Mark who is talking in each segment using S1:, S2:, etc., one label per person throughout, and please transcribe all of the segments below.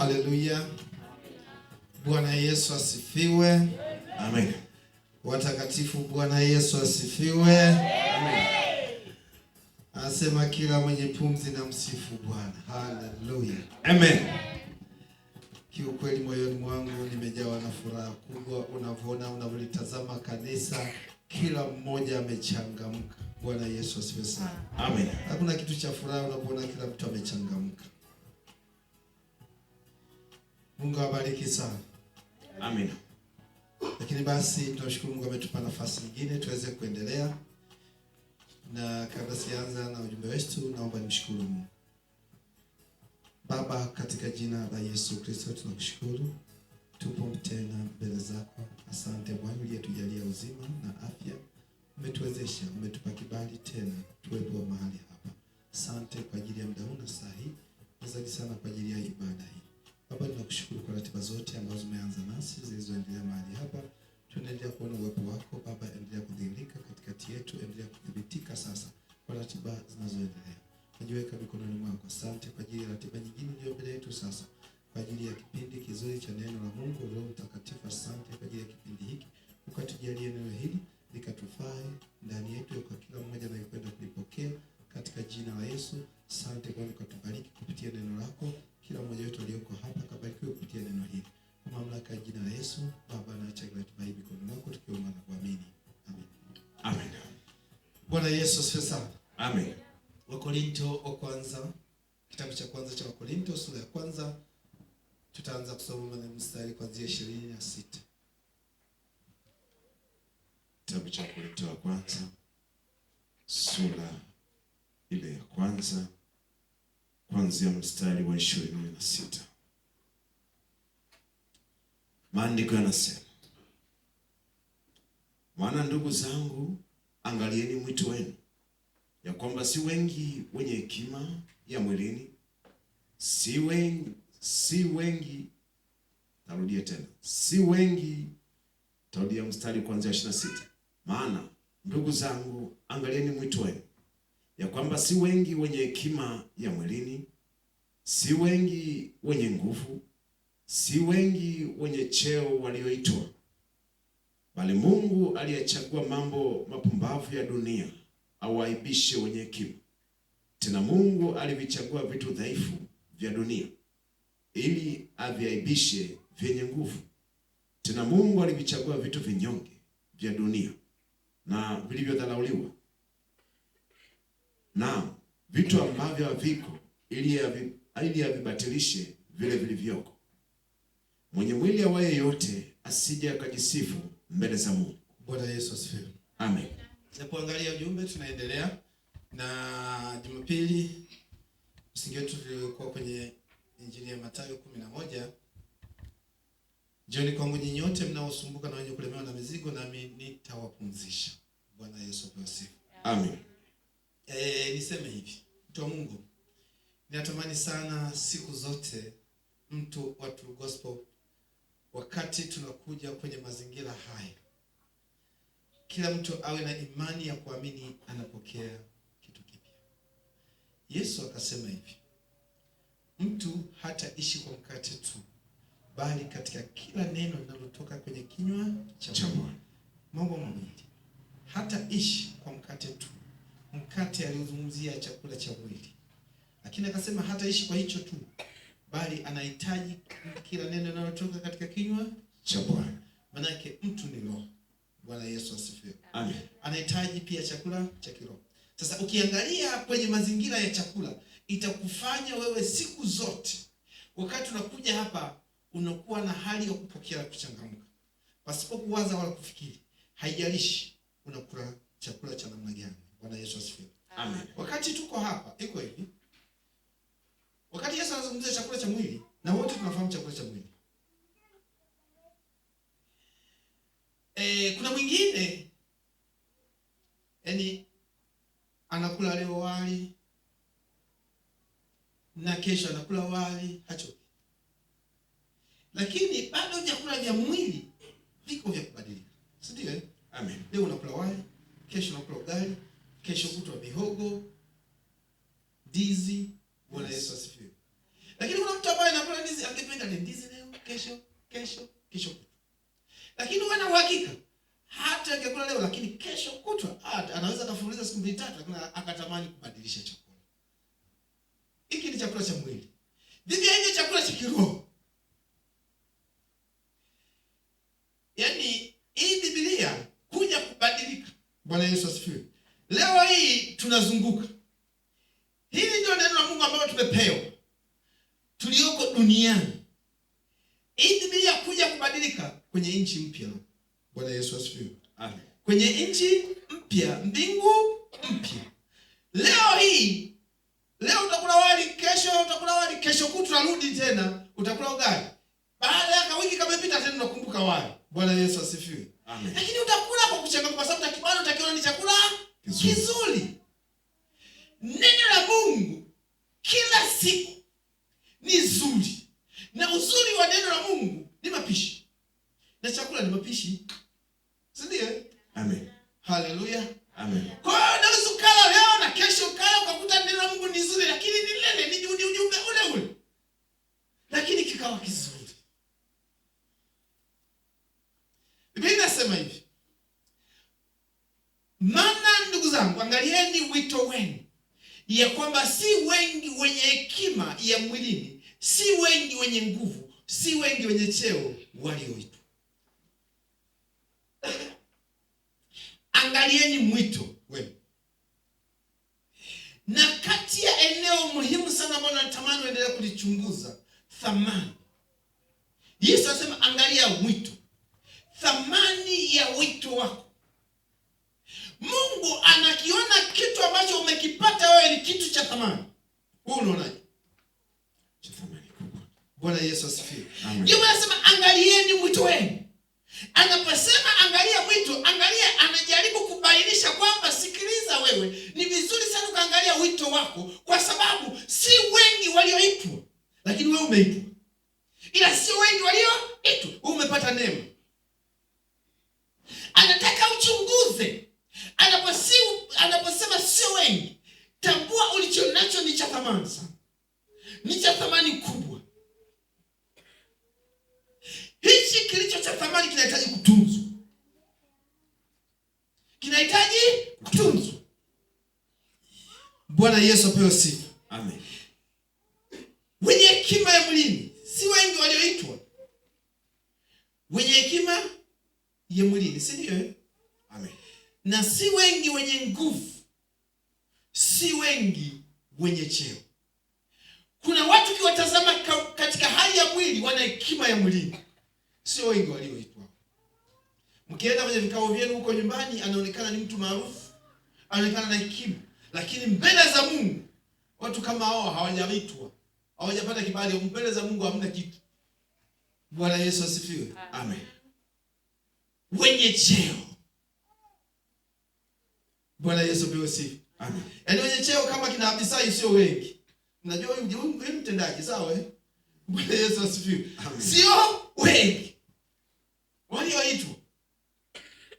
S1: Haleluya. Bwana Yesu asifiwe.
S2: Amen.
S1: Watakatifu, Bwana Yesu asifiwe.
S2: Amen.
S1: Anasema kila mwenye pumzi na msifu Bwana. Haleluya.
S2: Amen.
S1: Kiukweli moyoni mwangu nimejawa na furaha kubwa unavyoona unavyolitazama kanisa, kila mmoja amechangamka. Bwana Yesu asifiwe sana.
S2: Amen.
S1: Hakuna kitu cha furaha unapoona kila mtu amechangamka. Mungu awabariki sana.
S2: Amen.
S1: Lakini basi tunashukuru Mungu ametupa nafasi nyingine tuweze kuendelea. Na kabla sianza na ujumbe wetu, naomba nimshukuru Mungu. Baba, katika jina la Yesu Kristo tunakushukuru. Tupo tena mbele zako. Asante Bwana uliyetujalia uzima na afya. Umetuwezesha, umetupa kibali tena tuwepo mahali hapa. Asante kwa ajili ya muda huu na saa hii. Asante sana kwa ajili ya ibada hii. Baba, tunakushukuru kwa ratiba zote ambazo umeanza nasi zilizoendelea mahali hapa. Tunaendelea kuona uwepo wako Baba, endelea kudhihirika katikati yetu, endelea kudhibitika sasa kwa ratiba zinazoendelea. Najiweka mikononi mwako. Asante kwa ajili ya ratiba nyingine iliyo mbele yetu sasa, kwa ajili ya kipindi kizuri cha neno la Mungu. Roho Mtakatifu, asante kwa ajili ya kipindi hiki, ukatujalie neno hili likatufae ndani yetu kwa kila mmoja anayekwenda kulipokea katika jina la Yesu. Asante Bwana, ukatubariki kupitia neno lako. Kila mmoja wetu aliyoko hapa kabarikiwe kupitia neno hili. Kwa mamlaka ya jina la Yesu, Baba, naacha ratiba hii mikononi mwako tukiomba na kuamini. Amen.
S2: Amen.
S1: Bwana Yesu asifiwe sana.
S2: Amen.
S1: Wakorinto wa kwanza, kitabu cha kwanza cha Wakorinto sura ya kwanza, tutaanza kusoma mstari kuanzia 26.
S2: Kitabu cha Wakorinto wa kwanza sura ile ya kwanza kuanzia mstari wa 26. Maandiko yanasema, maana ndugu zangu, angalieni mwito wenu, ya kwamba si wengi wenye hekima ya mwilini, si wengi, tarudia tena, si wengi, tarudia mstari kuanzia 26. Maana ndugu zangu, angalieni mwito wenu, ya kwamba si wengi wenye hekima ya mwilini, si wengi wenye nguvu, si wengi wenye cheo walioitwa, bali Mungu aliyechagua mambo mapumbavu ya dunia awaibishe wenye hekima. Tena Mungu alivichagua vitu dhaifu vya dunia ili aviaibishe vyenye nguvu. Tena Mungu alivichagua vitu vinyonge vya dunia na vilivyodharauliwa, na vitu ambavyo haviko, ili avibatilishe vile vilivyoko, mwenye mwili awaye yote asije akajisifu mbele za Mungu.
S1: Bwana Yesu asifiwe.
S2: Amen.
S1: Tunapoangalia ujumbe tunaendelea na Jumapili msingi wetu tulikuwa kwenye Injili ya Mathayo 11. Njooni kwangu nyinyi nyote mnaosumbuka na wenye kulemewa na mizigo, nami nitawapumzisha. Bwana Yesu asifiwe.
S2: Amen.
S1: Niseme hivi, mtu wa Mungu, ninatamani sana siku zote wa True Gospel, wakati tunakuja kwenye mazingira haya, kila mtu awe na imani ya kuamini anapokea kitu kipya. Yesu akasema hivi, mtu hataishi kwa mkate tu, bali katika kila neno linalotoka kwenye kinywa cha Mungu. Mambo mawili. Hataishi kwa mkate tu. Mkate aliozungumzia chakula cha mwili. Lakini akasema hataishi kwa hicho tu, bali anahitaji kila neno linalotoka katika kinywa cha Bwana. Maana yake mtu ni roho. Bwana Yesu asifiwe.
S2: Amen.
S1: Anahitaji pia chakula cha kiroho. Sasa ukiangalia kwenye mazingira ya chakula, itakufanya wewe siku zote wakati unakuja hapa unakuwa na hali ya kupokea na kuchangamka, pasipo kuwaza wala kufikiri. Haijalishi unakula chakula cha namna gani. Bwana Yesu asifiwe.
S2: Amen.
S1: Wakati tuko hapa iko hivi. Wakati Yesu anazungumzia chakula cha mwili, na wote tunafahamu chakula cha mwili. Kuna mwingine anakula leo wali na kesho anakula wali, hachoki. Lakini bado vyakula vya mwili viko vya kubadilika. Si ndio?
S2: Amen.
S1: Leo unakula wali, kesho unakula ugali, kesho kutwa mihogo, ndizi. Bwana Yesu asifiwe. Lakini kuna mtu ambaye anakula ndizi angependa ndizi leo, kesho. Lakini wana uhakika hata angekula leo lakini kesho kutwa anaweza kufululiza siku 2 3 lakini akatamani kubadilisha chakula. Hiki ni chakula cha mwili. Vivyo hivyo chakula cha kiroho. Yaani hii Biblia kuja kubadilika. Bwana Yesu asifiwe. Leo hii tunazunguka. Hili ndio neno la Mungu ambalo tumepewa. Tulioko duniani. Hii Biblia kuja kubadilika kwenye nchi mpya. Bwana Yesu asifiwe. Amen. Kwenye nchi mpya, mbingu mpya. Leo utakula wali, kesho kutwa rudi tena utakula ugali. Baada ya wiki kamepita tena unakumbuka wali. Bwana Yesu asifiwe. Amen. Lakini utakula kwa kuchanganya kwa sababu takibano utakiona ni chakula kizuri. Neno la Mungu kila siku ni zuri. Na uzuri wa neno la Mungu ni mapishi. Na chakula ni mapishi. Si ndio? Amen. Haleluya. Amen. Kwa hiyo unaweza kula leo na kesho ukala ukakuta neno la Mungu ni zuri lakini ni lele ni ujumbe ule. Lakini kikawa kizuri. Biblia inasema hivi. Maana ndugu zangu, angalieni wito wenu, ya kwamba si wengi wenye hekima ya mwilini, si wengi wenye nguvu, si wengi wenye cheo walioitwa. Angalieni mwito wenu. Na kati ya eneo muhimu sana ambalo natamani uendelee kulichunguza, thamani. Yesu anasema angalia wito. Thamani ya wito wako. Mungu anakiona kitu ambacho umekipata wewe ni kitu cha thamani. Wewe unaonaje? Cha thamani kubwa. Bwana Yesu asifiwe. Ndio anasema angalieni wito wenu. Anaposema angalia wito, angalia anajaribu kubainisha kwamba sikiliza wewe, ni vizuri sana ukaangalia wito wako kwa sababu si wengi walioitwa, lakini wewe umeitwa. Ila si wengi walioitwa, wewe umepata neema. Anataka uchunguze. Anaposema sio wengi, tambua ulichonacho ni cha thamani sana. Ni cha thamani kubwa. Hichi kilicho cha thamani kinahitaji kutunzwa. Bwana Yesu apewe sifa. Amen. Wenye hekima ya mwilini, si wengi walioitwa. Wenye hekima ya mwilini, si ndio? Amen. Na si wengi wenye nguvu, si wengi wenye cheo. Kuna watu kiwatazama katika hali ya mwili wana hekima ya mwilini, sio wengi walioitwa. Mkienda kwenye vikao vyenu huko nyumbani, anaonekana ni mtu maarufu, anaonekana na hekima, lakini mbele za Mungu watu kama hao hawajaitwa, hawajapata kibali. Mbele za Mungu hamna kitu. Bwana Yesu asifiwe. Amen. Wenye cheo. Bwana Yesu apewe sifa. Amen. Yaani wenye cheo kama kina Abisai sio wengi. Unajua huyu mtendaji, sawa? Bwana Yesu asifiwe. Sio wengi walioitwa.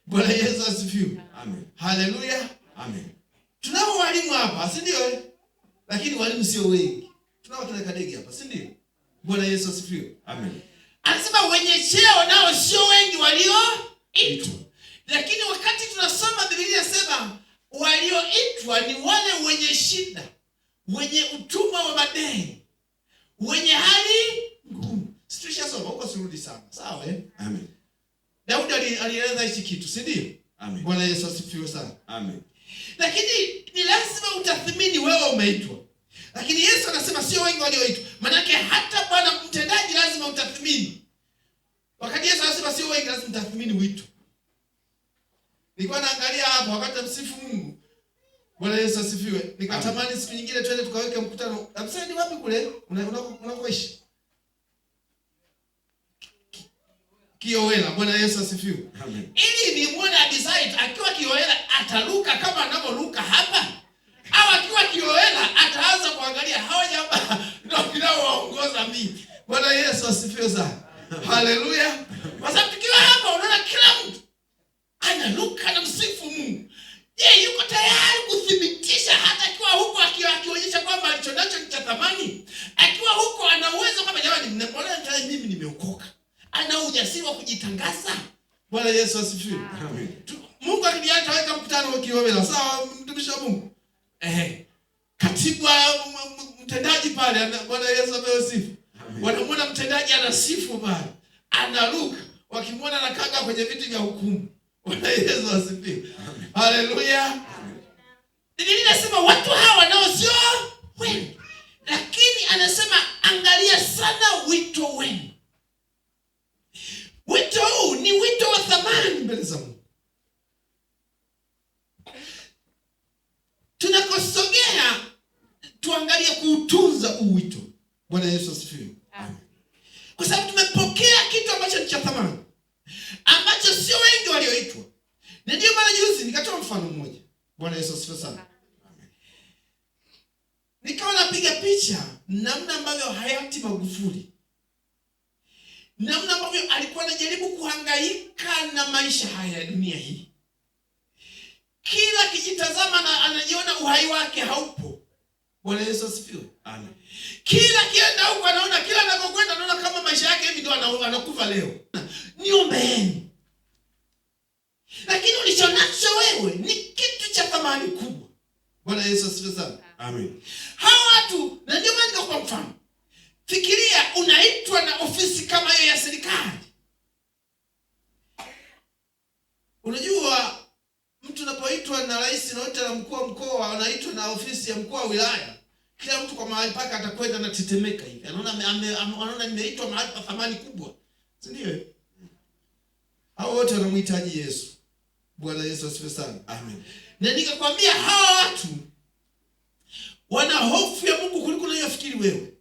S1: Bwana Yesu asifiwe. Amen. Haleluya. Amen. Tunao walimu hapa, si ndio? Lakini walimu sio wengi. Tunao kina Kadege hapa, si ndio? Bwana Yesu asifiwe. Amen. Anasema wenye cheo nao sio wengi walioitwa. Lakini wakati tunasoma Biblia inasema walioitwa ni wale wenye shida, wenye utumwa wa madeni, wenye hali ngumu. Situshasoma huko, sirudi sana. Sawa Amen. Daudi alieleza hichi kitu, si ndio? Amen. Bwana Yesu asifiwe sana. Amen. Lakini ni lazima utathmini wewe umeitwa. Lakini Yesu anasema sio wengi walioitwa. Maana yake hata Bwana mtendaji lazima utathmini. Wakati Yesu anasema sio wengi, lazima utathmini wito. Nilikuwa naangalia hapo wakati msifu Mungu. Bwana Yesu asifiwe. Nikatamani siku nyingine twende tukaweke mkutano. Amsani wapi kule? Unakoishi? Kiowela. Bwana Yesu asifiwe. Amen. Ili ni muone Abisai akiwa Kiowela ataruka kama anavyoruka hapa. Au akiwa Kiowela ataanza kuangalia hawa jamaa ndio ninaowaongoza mimi. Bwana Yesu asifiwe sana. Haleluya. Kwa sababu tukiwa hapa unaona kila mtu anaruka na msifu Mungu. Je, yuko tayari kuthibitisha hata akiwa huko akionyesha kwamba alichonacho ni cha thamani? Akiwa huko
S2: nimeokoka. Ana ujasiri wa kujitangaza. Bwana Yesu asifiwe. Amen. Mungu akiniacha weka mkutano wa Kiwela, sawa mtumishi wa Mungu. Katibu mtendaji pale, Bwana Yesu apewe sifa. Wanamwona mtendaji anasifu pale. Anaruka, wakimwona anakaa kwenye viti vya hukumu. Bwana Yesu asifiwe. Haleluya. Biblia inasema watu hawa nao sio wengi. Lakini anasema angalia sana wito wenu. Wito huu ni wito wa thamani mbele za Mungu. Tunakosogea tuangalie kuutunza huu wito. Bwana Yesu asifiwe. Amen. Kwa sababu tumepokea kitu ambacho ni cha thamani, ambacho sio wengi walioitwa. Na ndio maana juzi nikatoa mfano mmoja. Bwana Yesu asifiwe sana. Amen. Nikawa napiga picha namna ambavyo hayati Magufuli, namna ambavyo alikuwa anajaribu kuhangaika na maisha haya ya dunia hii. Kila kijitazama na anajiona uhai wake haupo. Bwana Yesu asifiwe. Amen. Kila kienda huko anaona, kila anakokwenda anaona kama maisha yake hivi ndio anakufa leo. Niombeeni. Lakini ulichonacho wewe ni kitu cha thamani kubwa. Bwana Yesu asifiwe sana. Amen. Hao watu, na ndio maana nikakupa mfano. Fikiria unaitwa na ofisi kama hiyo ya serikali. Unajua mtu unapoitwa na rais na wote na mkuu wa mkoa, anaitwa na ofisi ya mkuu wa wilaya, kila mtu kwa mahali paka atakwenda na tetemeka hivi. Anaona nimeitwa mahali pa thamani kubwa. Si ndio? Hao wote wanamhitaji Yesu. Bwana Yesu asifiwe sana. Amen. Na nikakwambia hawa watu wana hofu ya Mungu kuliko unayofikiri wewe.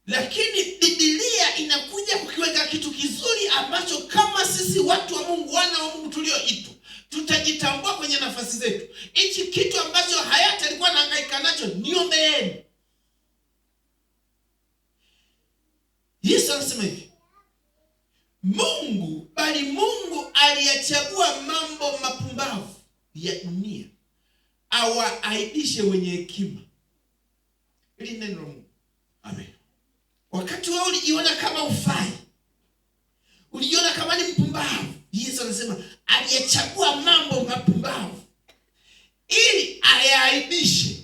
S2: Lakini Biblia inakuja kukiweka kitu kizuri ambacho kama sisi watu wa Mungu, wana wa Mungu tulioitwa, tutajitambua kwenye nafasi zetu. Hichi kitu ambacho hayati alikuwa anahangaika nacho, niombeeni. Yesu anasema hivi, Mungu aliyachagua mambo mapumbavu ya dunia awaaibishe wenye hekima. Hili neno la Mungu. Amen. Wakati wewe ulijiona kama ufai, ulijiona kama ni mpumbavu, Yesu anasema aliyechagua mambo mapumbavu ili ayaaibishe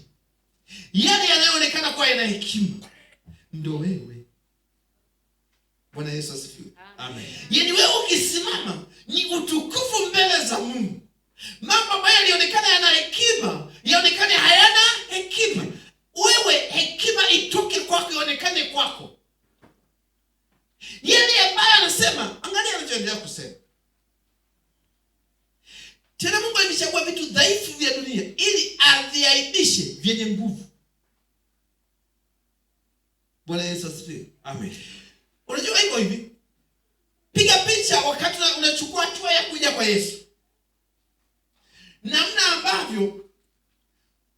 S2: yale yanayoonekana kuwa yana hekima. Ndio wewe. Bwana Yesu asifiwe. Amen. Yaani wewe ukisimama ni utukufu mbele za Mungu. Mambo ambayo yalionekana yana hekima yaonekane hayana hekima. Wewe hekima itoke kwako, ionekane kwako. Yale ambayo anasema, angalia anachoendelea kusema. Tena Mungu alichagua vitu dhaifu vya dunia ili aviaibishe vyenye nguvu. Bwana Yesu asifiwe. Amen. Unajua iko hivi. Piga picha wakati unachukua hatua ya kuja kwa Yesu. Namna ambavyo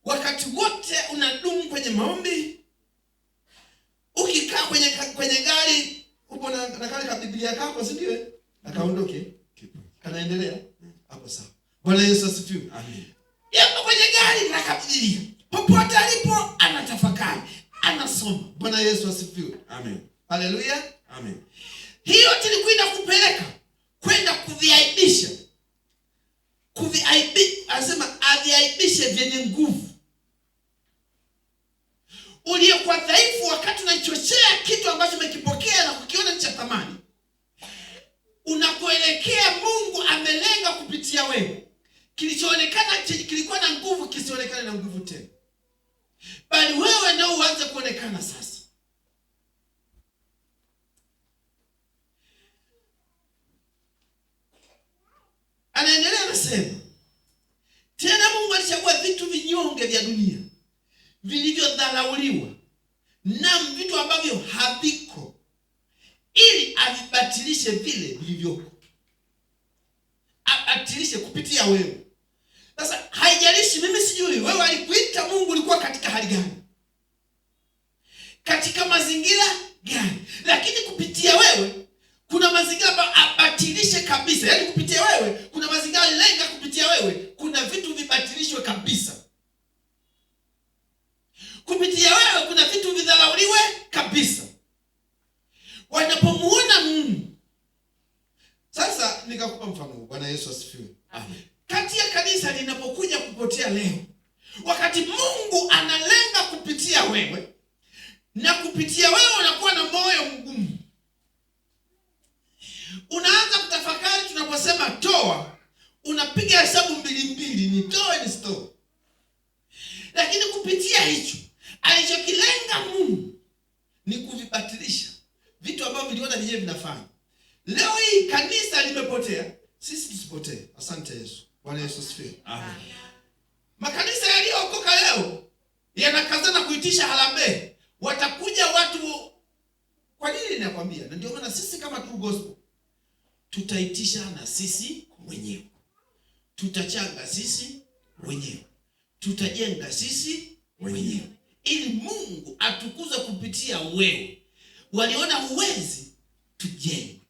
S2: wakati wote unadumu kwenye maombi, ukikaa kwenye gari upo na kale ka Biblia kako, si ndio? Akaondoke. Kanaendelea. Hapo sawa. Bwana Yesu asifiwe. Amen. Yapo kwenye gari na Biblia. Popote alipo anatafakari, anasoma. Bwana Yesu asifiwe. Amen. Haleluya. Amen. Hiyo tilikuwa inakupeleka kwenda kuviaibisha. Anasema aviaibishe vyenye nguvu. Uliyekuwa dhaifu wakati unachochea kitu ambacho umekipokea na kukiona ni cha thamani, unapoelekea Mungu amelenga kupitia wewe, kilichoonekana kilikuwa na nguvu kisionekane na nguvu tena, bali wewe ndio uanze kuonekana sasa. Anaendelea anasema, tena Mungu alichagua vitu vinyonge vya dunia, vilivyodharauliwa, na vitu ambavyo haviko, ili avibatilishe vile vilivyoko. Abatilishe kupitia wewe. Sasa haijalishi, mimi sijui wewe alikuita Mungu ulikuwa katika hali gani, katika mazingira gani, lakini kupitia wewe kuna mazingira ambayo abatilishe kabisa. Yaani kupitia wewe kuna mazingira lenga, kupitia wewe kuna vitu vibatilishwe kabisa. Kupitia wewe kuna vitu vidharauliwe kabisa. Wanapomuona
S1: mfano. Bwana Yesu asifiwe.
S2: Amen.
S1: Kati ya kanisa linapokuja kupotea leo, wakati Mungu analenga kupitia wewe, na kupitia wewe unakuwa na moyo mgumu, unaanza kutafakari. Tunaposema toa, unapiga hesabu mbili, nitoe nisitoe. Lakini kupitia hicho alichokilenga Mungu ni kuvibatilisha vitu ambavyo viliona vyenyewe vinafanya. Leo hii kanisa limepotea, sisi tusipotee. Asante Yesu. Bwana Yesu asifiwe.
S2: Amen.
S1: Makanisa yaliyookoka leo yanakazana kuitisha harambee. Watakuja watu, kwa nini nakwambia? Na ndio maana sisi kama True Gospel tutaitisha na sisi wenyewe, tutachanga sisi wenyewe, tutajenga sisi wenyewe, ili Mungu atukuze kupitia wewe. Waliona huwezi, tujenge.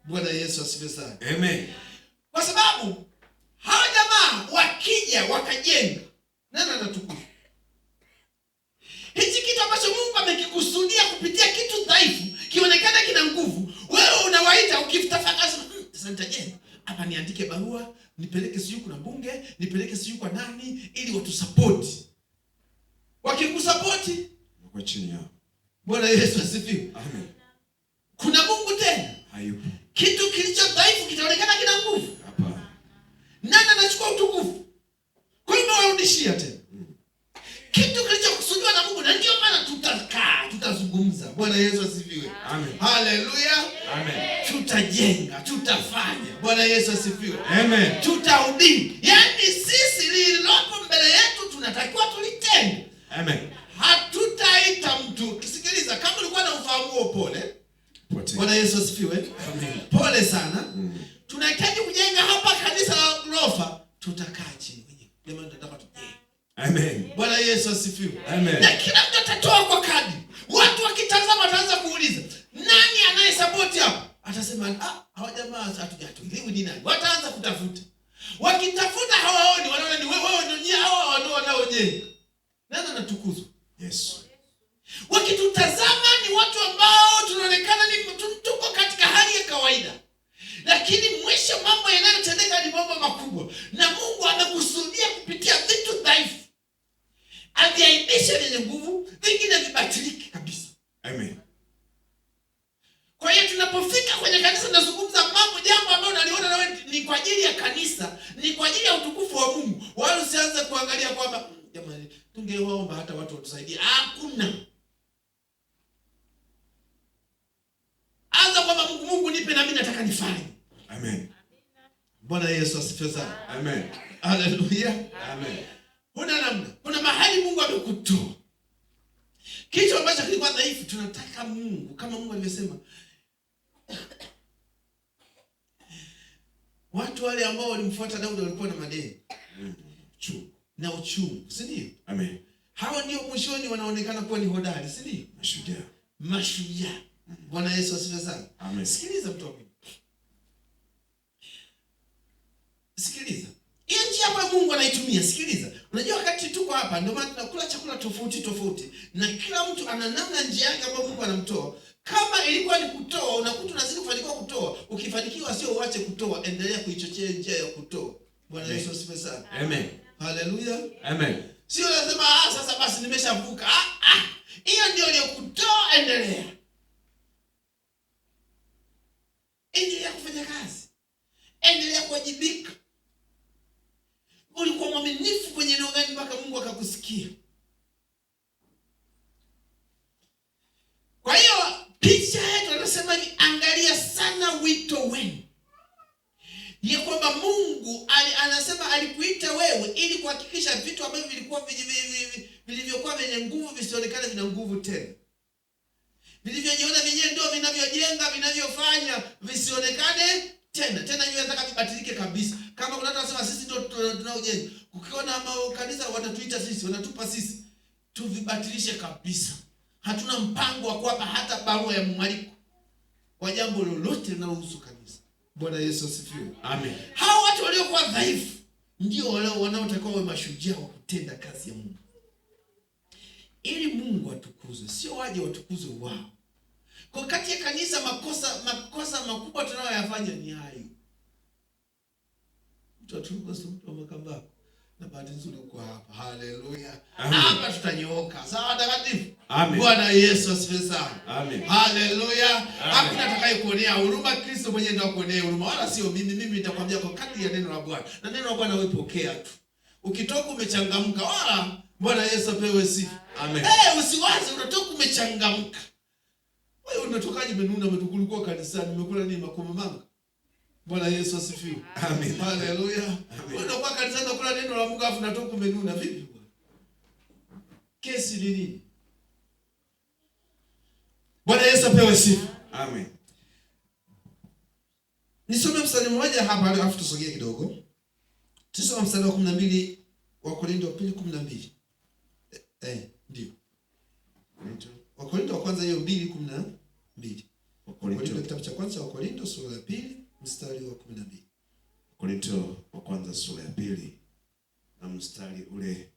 S1: Bwana Yesu asifiwe sana.
S2: Amen.
S1: Kwa sababu hawa jamaa wakija wakajenga, nani atatukuzwa? Hichi kitu ambacho Mungu amekikusudia kupitia kitu dhaifu kionekana kina nguvu, wewe unawaita ukitafakari, sasa nitajenga hapa, niandike barua, nipeleke siyo kuna bunge, nipeleke siyo kwa nani, ili watu support. Wakikusupport
S2: Kwa chini yao.
S1: Bwana Yesu asifiwe.
S2: Amen.
S1: Kuna Mungu tena?
S2: Hayupo.
S1: Kitu kilicho dhaifu kitaonekana kina nguvu.
S2: Hapana.
S1: Nani anachukua utukufu? Kwa hiyo warudishia tena. Kitu kilichokusudiwa na Mungu, na ndio maana tutazungumza. Bwana Yesu asifiwe.
S2: Amen.
S1: Haleluya.
S2: Amen.
S1: Tutajenga, tutafanya. Bwana Yesu asifiwe.
S2: Amen.
S1: Tutahudumu. Yaani sisi lililopo mbele yetu tunatakiwa tulitende.
S2: Amen.
S1: Hatutaita mtu. Sikiliza, kama ulikuwa na ufahamu huo, pole. Bwana Yesu asifiwe.
S2: Amen.
S1: Pole sana. Tunahitaji kujenga hapa kanisa la ghorofa, tutakaa chini wenyewe. Jamani, tunataka tujenge.
S2: Amen.
S1: Bwana Yesu asifiwe.
S2: Amen.
S1: Na kila mtu atatoa kwa kadri. Watu wakitazama wataanza kuuliza, nani anayesupport hapa? Atasema, hawa jamaa hatujatuelewi ni nani. Wataanza kutafuta. Wakitafuta hawaoni, wanaona ni wewe ndio hawa ndio wanaojenga. Nani anatukuzwa?
S2: Yesu.
S1: Wakitutazama ni watu ambao tunaonekana ni tuko katika hali ya kawaida, lakini mwisho mambo yanayotendeka ni mambo makubwa, na Mungu amekusudia kupitia vitu dhaifu aviaibishe vyenye nguvu, vingine vibatilike kabisa.
S2: Amen.
S1: Kwa hiyo tunapofika kwenye kanisa nazungumza jambo ambalo naliona nawe ni kwa ajili ya kanisa, ni kwa ajili ya utukufu wa Mungu. Wala usianze kuangalia kwamba jamani, tungeomba hata watu watusaidie. Hakuna. Anza kwamba Mungu nipe na mimi nataka nifanye.
S2: Amen.
S1: Bwana Yesu asifiwe sana.
S2: Amen.
S1: Haleluya.
S2: Amen.
S1: Kuna namna, kuna mahali Mungu amekutoa. Kitu ambacho kilikuwa dhaifu, tunataka Mungu, kama Mungu alivyosema, watu wale ambao walimfuata Daudi walikuwa na madeni na uchungu, si ndio?
S2: Amen.
S1: Hawa ndio mwishoni wanaonekana kuwa ni hodari, si ndio?
S2: Mashujaa.
S1: Mashujaa. Bwana Yesu asifiwe sana.
S2: Amen.
S1: Sikiliza mtu wangu. Sikiliza. Hiyo njia ambayo Mungu anaitumia, sikiliza. Unajua wakati tuko hapa ndio maana tunakula chakula tofauti na kila mtu ana namna njia yake ambayo Mungu anamtoa. Kama ilikuwa ni kutoa, unakuta unazidi kufanikiwa kutoa. Ukifanikiwa sio uache kutoa, endelea kuichochea njia ya kutoa. Bwana Yesu asifiwe sana.
S2: Amen.
S1: Haleluya.
S2: Amen.
S1: Sio lazima sasa basi nimeshavuka. Hiyo ndio ile kutoa, endelea. Endelea kufanya kazi. Endelea kuwajibika. Ulikuwa mwaminifu kwenye eneo gani mpaka Mungu akakusikia? Kwa hiyo picha yetu anasema ni angalia sana wito wenu. Ya kwamba Mungu anasema alikuita wewe ili kuhakikisha vitu ambavyo vilivyokuwa vyenye nguvu visionekane vina nguvu tena. Vilivyojiona vyenyewe ndio vinavyojenga, vinavyofanya visionekane tena. Tena yeye anataka vibatilike kabisa. Kama kuna watu wanasema sisi ndio tunaojenga. Ukiona kanisa watatuita sisi, wanatupa sisi, tuvibatilishe kabisa. Hatuna mpango wa kuwapa hata barua ya mwaliko kwa jambo lolote linalohusu kanisa. Bwana Yesu asifiwe.
S2: Amen.
S1: Hao watu waliokuwa dhaifu ndio wanaotakiwa wawe mashujaa wa kutenda kazi ya Mungu. Ili Mungu atukuzwe, sio waje watukuzwe wao. Kwa kati ya kanisa makosa makubwa tunayoyafanya ni hayo. tutaturuka mtu wa Makambako. Na bahati nzuri uko hapa. Haleluya. Hapa tutanyooka. Sawa takatifu.
S2: Amen.
S1: Bwana Yesu asifiwe sana.
S2: Amen.
S1: Haleluya. Hakuna atakayekuonea huruma, Kristo mwenyewe ndiye akuonea huruma. Wala sio mimi. Mimi nitakwambia kwa kadri ya neno la Bwana. Na neno la Bwana wewe pokea tu. Ukitoka umechangamka, wala Bwana Yesu apewe sifa.
S2: Amen.
S1: Usiwaze unatoka umechangamka. Wewe unatokaje menuna, umetukulikuwa kanisani, umekula nini makomamanga? Bwana Yesu asifiwe.
S2: Amen.
S1: Haleluya. Unakuwa kanisani unakula neno la Mungu afu unatoka umenuna vipi bwana? Kesi ni nini? Bwana Yesu apewe sifa.
S2: Amen.
S1: Nisome mstari mmoja hapa alafu tusogee kidogo. Tusome mstari wa 12 wa Korintho wa 2:12. Ndio. Wa Korintho wa kwanza hiyo 2:12. Wa Korintho kitabu cha kwanza wa Korintho sura ya 2 mstari wa 12.
S2: Korintho wa kwanza sura ya 2 na mstari ule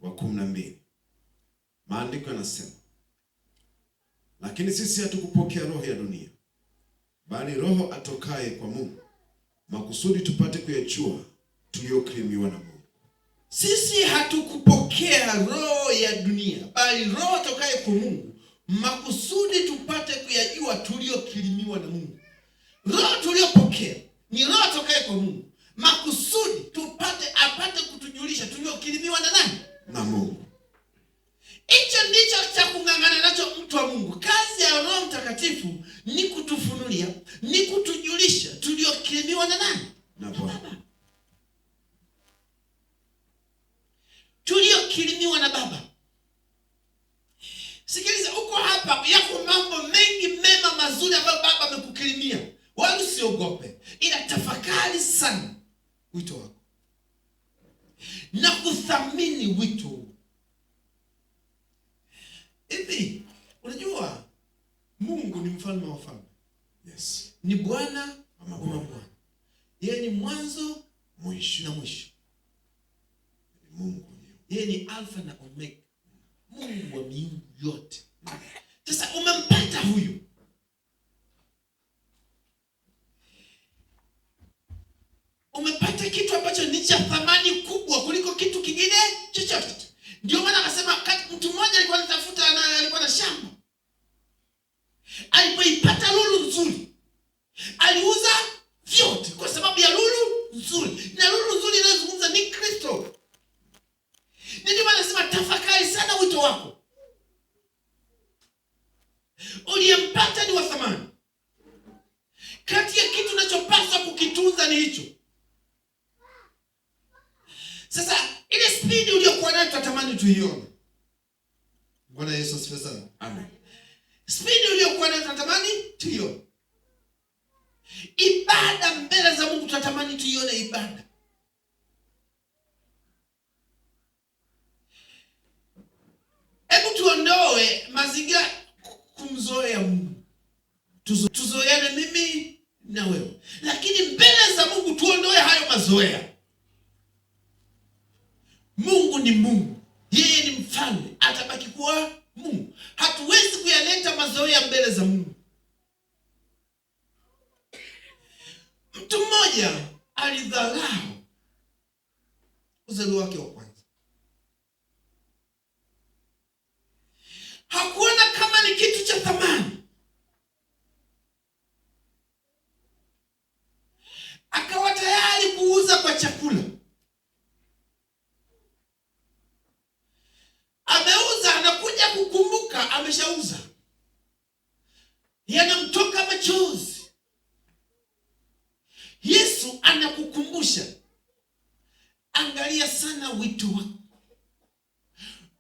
S2: wa 12. Maandiko yanasema, lakini sisi hatukupokea roho ya dunia, bali roho atokaye kwa Mungu, makusudi tupate kuyajua tuliyokirimiwa na Mungu.
S1: Sisi hatukupokea roho ya dunia, bali roho atokaye kwa Mungu, makusudi tupate kuyajua tuliyokirimiwa na Mungu. Roho tuliyopokea ni roho atokaye kwa Mungu, makusudi apate kutujulisha tuliyokirimiwa na nani?
S2: Na Mungu.
S1: Hicho ndicho cha kung'ang'ana nacho mtu wa Mungu. Kazi ya Roho Mtakatifu ni kutufunulia, ni kutujulisha tuliyokirimiwa na nani?
S2: Na Baba.
S1: Tuliyokirimiwa na Baba. Sikiliza, uko hapa, yako mambo mengi mema mazuri ambayo Baba amekukirimia. Wala usiogope, ila tafakari sana wito wako na kuthamini wito. Hivi unajua Mungu ni mfalme wa wafalme.
S2: Yes.
S1: Ni Bwana wa mabwana. Yeye ni mwanzo
S2: Mwisho.
S1: na mwisho.
S2: Mungu.
S1: Yeye ni Alfa na Omega. Mungu wa miungu yote. Sasa umempata huyu. Umepata kitu ambacho ni cha thamani kubwa kuliko kitu kingine chochote. Ndio maana akasema mtu mmoja alikuwa anatafuta na alikuwa na shamba. Alipoipata lulu nzuri, aliuza vyote kwa sababu ya lulu nzuri. Na lulu nzuri inayozungumza ni Kristo. Ndio maana anasema tafakari sana wito wako. Uliyempata ni wa thamani. Kati ya kitu unachopaswa kukitunza ni hicho. Sasa ile speed uliyokuwa nayo tunatamani tuione. Bwana Yesu asifiwe sana.
S2: Amen.
S1: Speed uliyokuwa nayo tunatamani tuione. Ibada mbele za Mungu tunatamani tuione ibada. Hebu tuondoe mazingira kumzoea Mungu. Tuzoeane mimi na wewe. Lakini mbele za Mungu tuondoe hayo mazoea. Mungu ni Mungu. Yeye ni mfalme. Atabaki kuwa Mungu. Hatuwezi kuyaleta mazoea mbele za Mungu. Mtu mmoja alidharau uzao wake wa kwanza. Hakuona kama ni kitu cha thamani. Akawa tayari kuuza kwa chakula. Ameuza, anakuja kukumbuka ameshauza. Yanamtoka machozi. Yesu anakukumbusha, angalia sana wito wako.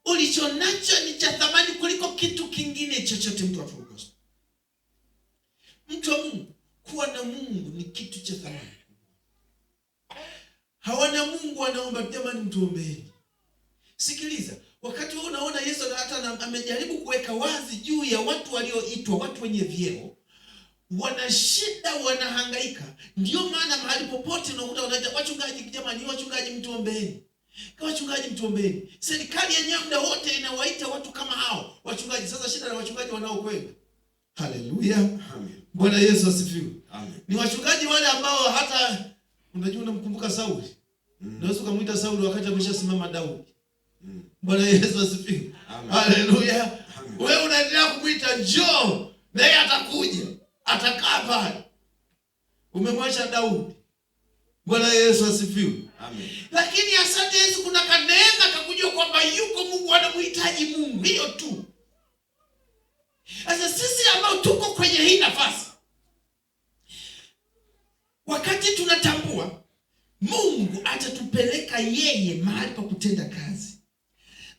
S1: Ulicho nacho ni cha thamani kuliko kitu kingine chochote. Mtu wa Mungu, mtu wa Mungu, kuwa na Mungu ni kitu cha thamani. Hawana Mungu wanaomba, jamani mtuombeeni. Sikiliza, wakati wewe unaona Yesu hata amejaribu kuweka wazi juu ya watu walioitwa, watu wenye vyeo, wana shida, wanahangaika. Ndio maana mahali popote unakuta wanaita wachungaji, jamani wachungaji mtuombeeni. Kwa wachungaji mtuombeeni. Serikali yenyewe muda wote inawaita watu kama hao wachungaji. Sasa shida na wachungaji wanaokwenda. Haleluya.
S2: Amen.
S1: Bwana Yesu asifiwe.
S2: Amen.
S1: Ni wachungaji wale ambao hata Unajua unamkumbuka Sauli? Unaweza kumuita Sauli wakati ameshasimama Daudi. Bwana Yesu asifiwe. Haleluya. Wewe unaendelea kumuita njoo, naye atakuja. Atakaa pale. Umemwacha Daudi. Bwana Yesu asifiwe. Amen. Lakini asante Yesu, kuna kaneema kakujua kwamba yuko Mungu anamhitaji Mungu. Hiyo tu. Sasa sisi ambao tuko kwenye hii nafasi, wakati tunatambua Mungu atatupeleka yeye mahali pa kutenda kazi,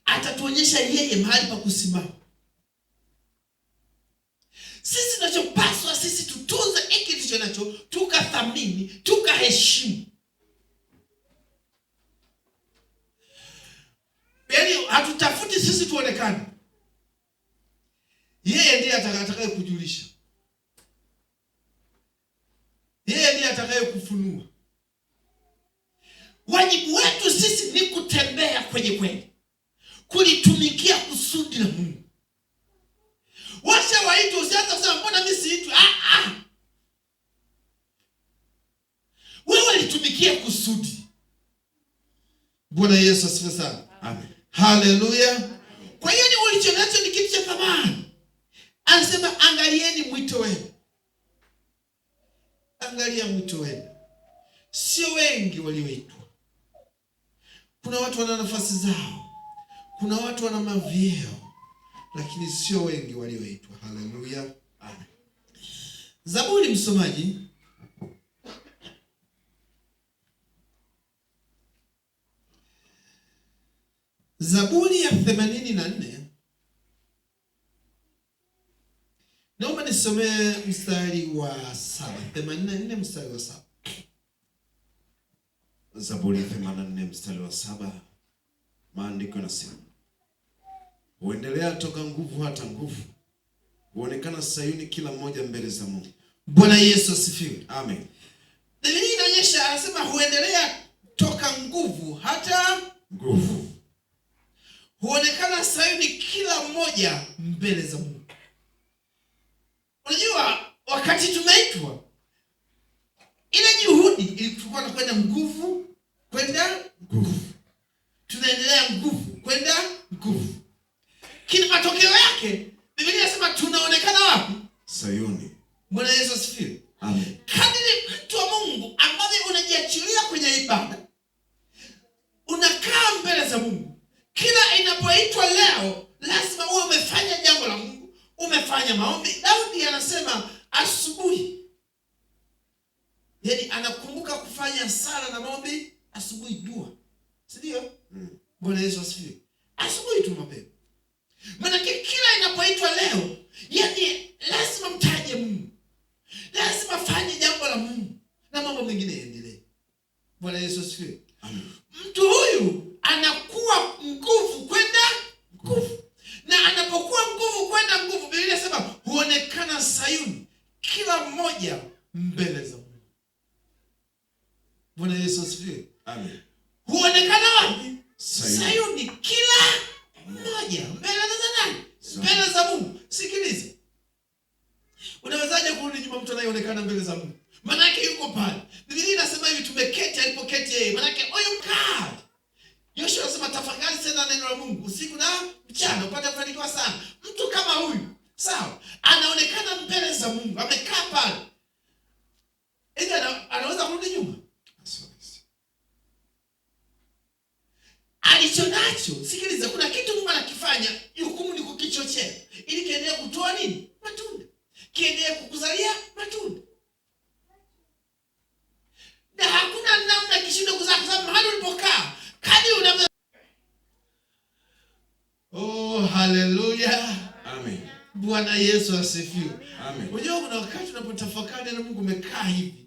S1: atatuonyesha yeye mahali pa kusimama. Sisi tunachopaswa sisi tutunze hiki tulicho nacho, tukathamini, tukaheshimu. Yaani hatutafuti sisi tuonekane. Yeye ndiye atakaye kujulisha. Yeye ndiye atakaye kufunua. Wajibu wetu sisi ni kutembea kwenye kweli, kulitumikia kusudi la Mungu. Wacha waitwe, usianze kusema mbona mimi siitwi. Wewe litumikia kusudi. Bwana Yesu asifiwe sana. Amen. Haleluya. Kwa hiyo ni ulicho nacho ni kitu cha thamani. Anasema angalieni mwito wenu. Angalia mwito wenu. Sio wengi walioitwa. Kuna watu wana nafasi zao. Kuna watu wana mavyeo. Lakini sio wengi walioitwa. Haleluya. Amen. Zaburi, msomaji. Zaburi ya 84. Naomba nisomee mstari wa 7. 84 mstari wa 7.
S2: Zaburi 84 mstari wa 7. Maandiko yanasema, huendelea toka nguvu hata nguvu, huonekana Sayuni kila mmoja mbele za Mungu.
S1: Bwana Yesu asifiwe.
S2: Amen.
S1: Biblia inaonyesha, anasema huendelea toka nguvu hata
S2: nguvu,
S1: huonekana Sayuni kila mmoja mbele za Mungu. Unajua wakati tumeitwa, ile juhudi ilikuwa na kwenda nguvu kwenda nguvu. Tunaendelea nguvu kwenda nguvu. Kile matokeo yake Biblia inasema tunaonekana wapi?
S2: Sayuni.
S1: Bwana Yesu asifiwe.
S2: Amen.
S1: Kadiri mtu wa Mungu ambaye unajiachilia kwenye ibada, unakaa mbele za Mungu, kila inapoitwa leo lazima uwe umefanya jambo la Mungu, umefanya maombi. Daudi anasema asubuhi, yaani anakumbuka kufanya sala na maombi asubuhi, dua. Si ndio? Bwana Yesu asifiwe. Asubuhi tu mapema. Maana kila inapoitwa leo, yaani lazima mtaje Mungu. Lazima fanye jambo la Mungu na mambo mengine yaendelee. Bwana Yesu asifiwe. Amen. Mtu huyu anakuwa nguvu kwenda nguvu. Na anapokuwa nguvu kwenda nguvu, Biblia inasema huonekana Sayuni kila mmoja mbele za Mungu. Bwana Yesu asifiwe.
S2: Amen.
S1: Huonekana wapi? Sayuni kila mmoja mbele za nani? Mbele za Mungu. Sikiliza. Unawezaje kurudi nyuma mtu anayeonekana mbele za Mungu? Maana yake yuko pale. Biblia inasema hivi, tumeketi alipoketi yeye. Maana yake huyo mkaa. Yoshua anasema tafakari sana neno la Mungu usiku na mchana upate kufanikiwa sana. Mtu kama huyu, sawa, anaonekana mbele za Mungu, amekaa pale. Hivi anaweza kurudi nyuma? Alichonacho, sikiliza, kuna kitu Mungu anakifanya, jukumu ni kukichochea ili kiendelee kutoa nini? Matunda. Kiendelee kukuzalia matunda. Na hakuna namna kishindo kuzaa, kwa sababu mahali ulipokaa kadri unavyo. Oh, haleluya.
S2: Amen.
S1: Bwana Yesu asifiwe.
S2: Amen.
S1: Unajua kuna wakati unapotafakari na Mungu umekaa hivi,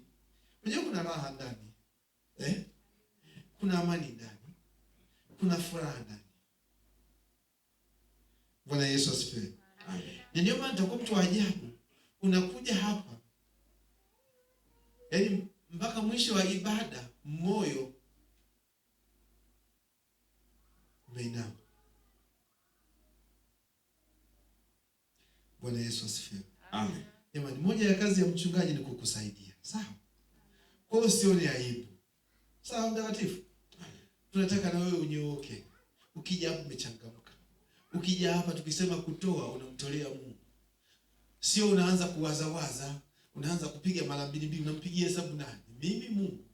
S1: unajua kuna raha ndani. Kuna amani ndani. Kuna furaha ndani. Bwana Yesu asifiwe.
S2: Amen.
S1: Ndio maana nitakuwa mtu wa ajabu. Unakuja hapa, yaani mpaka mwisho wa ibada moyo umeinama. Bwana Yesu asifiwe.
S2: Amen.
S1: Jamani, moja ya kazi ya mchungaji ni kukusaidia. Sawa? Kwa hiyo usione aibu. Sawa mtakatifu? Tunataka na wewe unyooke. Ukija hapa umechangamka. Ukija hapa tukisema kutoa unamtolea Mungu. Sio unaanza kuwazawaza, unaanza kupiga mara mbili, unampigia hesabu nani? Mimi Mungu.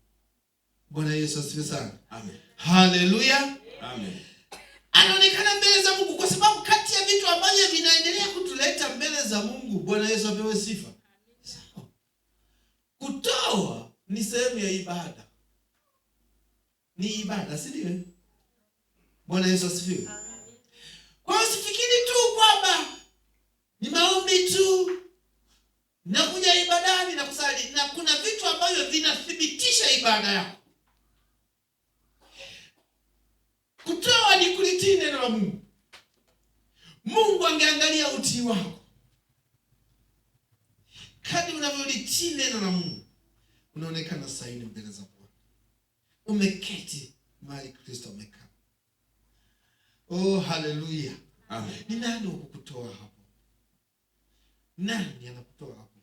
S1: Bwana Yesu asifiwe sana.
S2: Amen.
S1: Haleluya.
S2: Amen.
S1: Anaonekana mbele za Mungu kwa sababu kati ya vitu ambavyo vinaendelea kutuleta mbele za Mungu, Bwana Yesu apewe sifa. Sawa. Kutoa ni sehemu ya ibada. Ni ibada, si ndio? Bwana Yesu asifiwe. Kwa hiyo usifikiri tu kwamba ni maombi tu na kuja ibadani na kusali, na kuna vitu ambavyo vinathibitisha ibada yako. Kutoa ni kulitii neno la Mungu. Mungu angeangalia utii wako. Kadri unavyolitii neno la Mungu, unaonekana sahihi mbele za Bwana. Umeketi mahali Kristo amekaa. Oh, haleluya.
S2: Amen.
S1: Ni nani wa kukutoa hapo? Nani anakutoa hapo?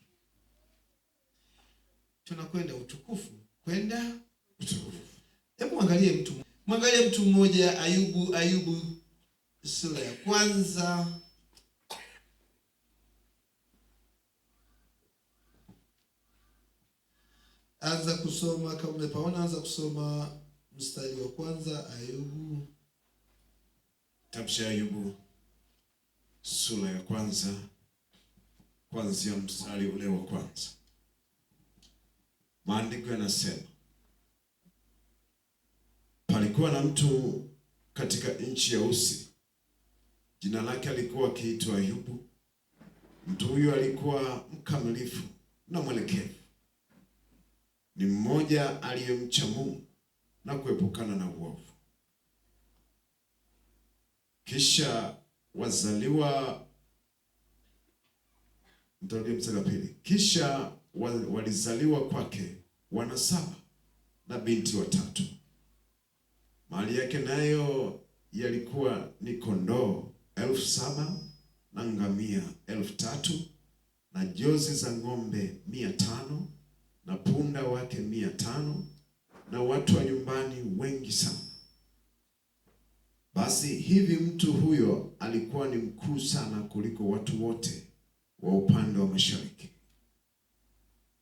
S1: Tunakwenda utukufu, kwenda utukufu. Hebu mwangalie mtu mmoja, Ayubu sura ya 1. Anza kusoma kama umepaona, anza kusoma mstari wa 1. Ayubu,
S2: kitabu cha Ayubu sura ya 1 kuanzia mstari ule wa 1. Maandiko yanasema, palikuwa na mtu katika nchi ya Usi, jina lake alikuwa akiitwa Ayubu. Mtu huyo alikuwa mkamilifu na mwelekevu, ni mmoja aliyemcha Mungu na kuepukana na uovu. Kisha walizaliwa kwake wana 7 na binti 3. Mali yake nayo yalikuwa ni kondoo 7,000 na ngamia 3,000 na jozi za ng'ombe 500 na punda wake 500 na watu wa nyumbani wengi sana. Basi hivi mtu huyo alikuwa ni mkuu sana kuliko watu wote wa upande wa mashariki,